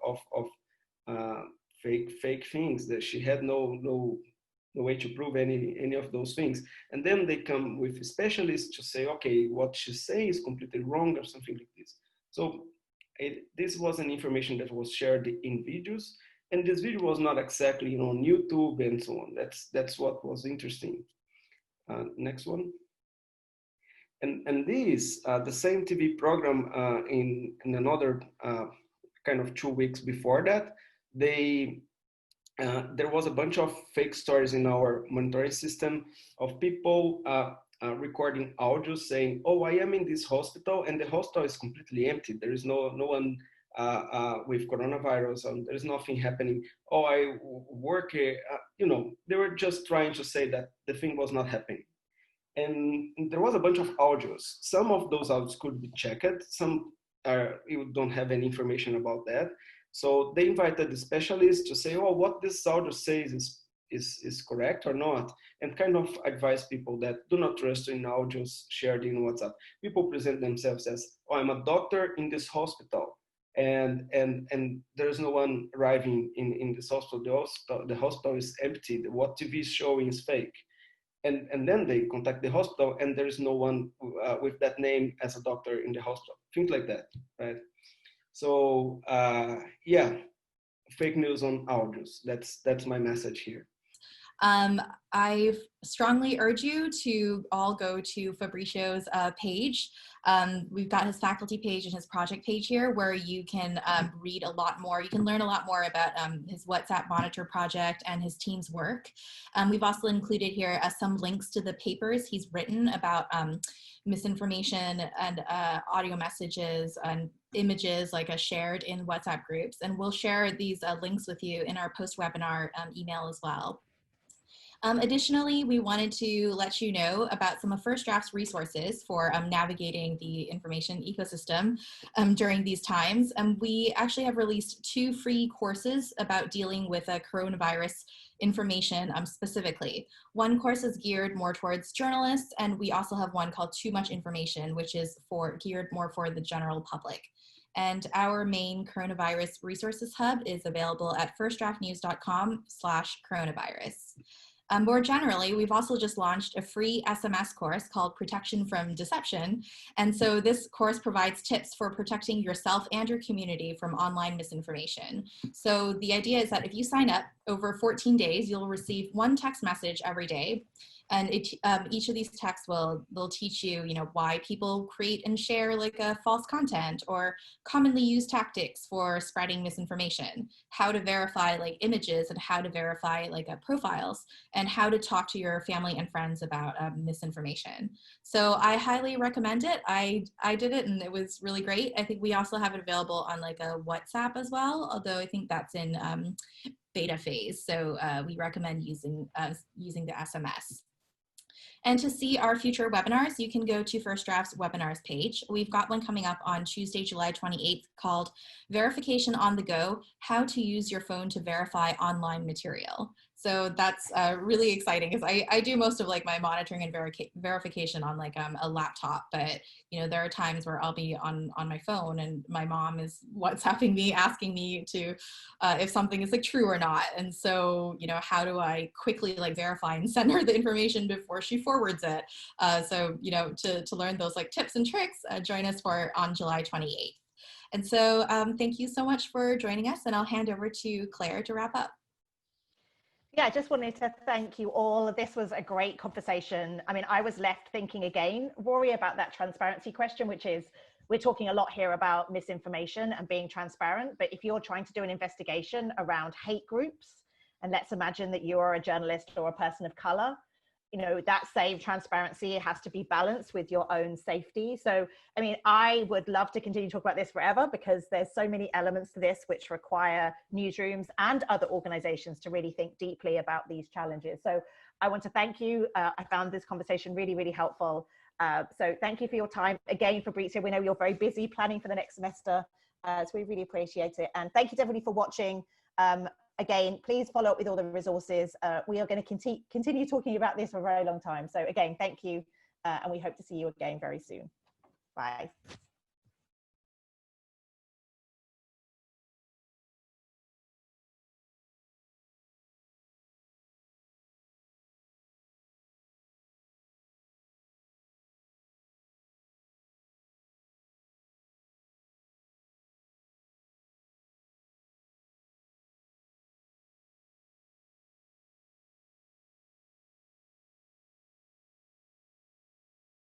fake things that she had no way to prove any of those things. And then they come with specialists to say, okay, what she's saying is completely wrong or something like this. So this was an information that was shared in videos, and this video was not exactly on YouTube and so on. That's what was interesting. Next one. And this, the same TV program in another kind of 2 weeks before that, there was a bunch of fake stories in our monitoring system of people recording audio saying, oh, I am in this hospital, and the hospital is completely empty. There is no one with coronavirus, and there's nothing happening. Oh, I work here. They were just trying to say that the thing was not happening. and there was a bunch of audios. Some of those audios could be checked. Some you don't have any information about that. So they invited the specialists to say, oh, what this audio says is correct or not, and kind of advise people that do not trust in audios shared in WhatsApp. People present themselves as, oh, I'm a doctor in this hospital, and there's no one arriving in this hospital. The hospital is empty. What TV is showing is fake. And then they contact the hospital, and there is no one with that name as a doctor in the hospital. Things like that, right? So yeah, fake news on audios. That's my message here. I strongly urge you to all go to Fabricio's page. We've got his faculty page and his project page here, where you can read a lot more. You can learn a lot more about his WhatsApp Monitor project and his team's work. We've also included here some links to the papers he's written about misinformation and audio messages and images shared in WhatsApp groups. And we'll share these links with you in our post-webinar email as well. Additionally, we wanted to let you know about some of First Draft's resources for navigating the information ecosystem during these times. We actually have released 2 free courses about dealing with coronavirus information specifically. One course is geared more towards journalists, and we also have one called Too Much Information, which is geared more for the general public. And our main coronavirus resources hub is available at firstdraftnews.com/coronavirus. More generally, we've also just launched a free SMS course called Protection from Deception. And so this course provides tips for protecting yourself and your community from online misinformation. So the idea is that if you sign up over 14 days, you'll receive 1 text message every day. And each of these texts will teach you, why people create and share false content or commonly used tactics for spreading misinformation, how to verify images and how to verify profiles, and how to talk to your family and friends about misinformation. So I highly recommend it. I did it and it was really great. I think we also have it available on a WhatsApp as well, although I think that's in beta phase. So we recommend using the SMS. And to see our future webinars, you can go to First Draft's webinars page. We've got one coming up on Tuesday, July 28th called Verification on the Go, How to Use Your Phone to Verify Online Material. So that's really exciting because I do most of my monitoring and verification on a laptop, but there are times where I'll be on my phone and my mom is WhatsApping me asking me to if something is true or not. And so how do I quickly verify and send her the information before she forwards it? So to learn those tips and tricks, join us on July 28th. And so thank you so much for joining us, and I'll hand over to Claire to wrap up. Yeah, I just wanted to thank you all. This was a great conversation. I mean, I was left thinking again, Rory, about that transparency question, which is, we're talking a lot here about misinformation and being transparent, but if you're trying to do an investigation around hate groups, and let's imagine that you are a journalist or a person of color, that same transparency has to be balanced with your own safety. So, I mean, I would love to continue to talk about this forever because there's so many elements to this which require newsrooms and other organizations to really think deeply about these challenges. So I want to thank you. I found this conversation really, really helpful. So thank you for your time. Again, Fabrício, we know you're very busy planning for the next semester, so we really appreciate it. And thank you to everybody for watching. Again, please follow up with all the resources. We are going to continue talking about this for a very long time. So again, thank you, and we hope to see you again very soon. Bye.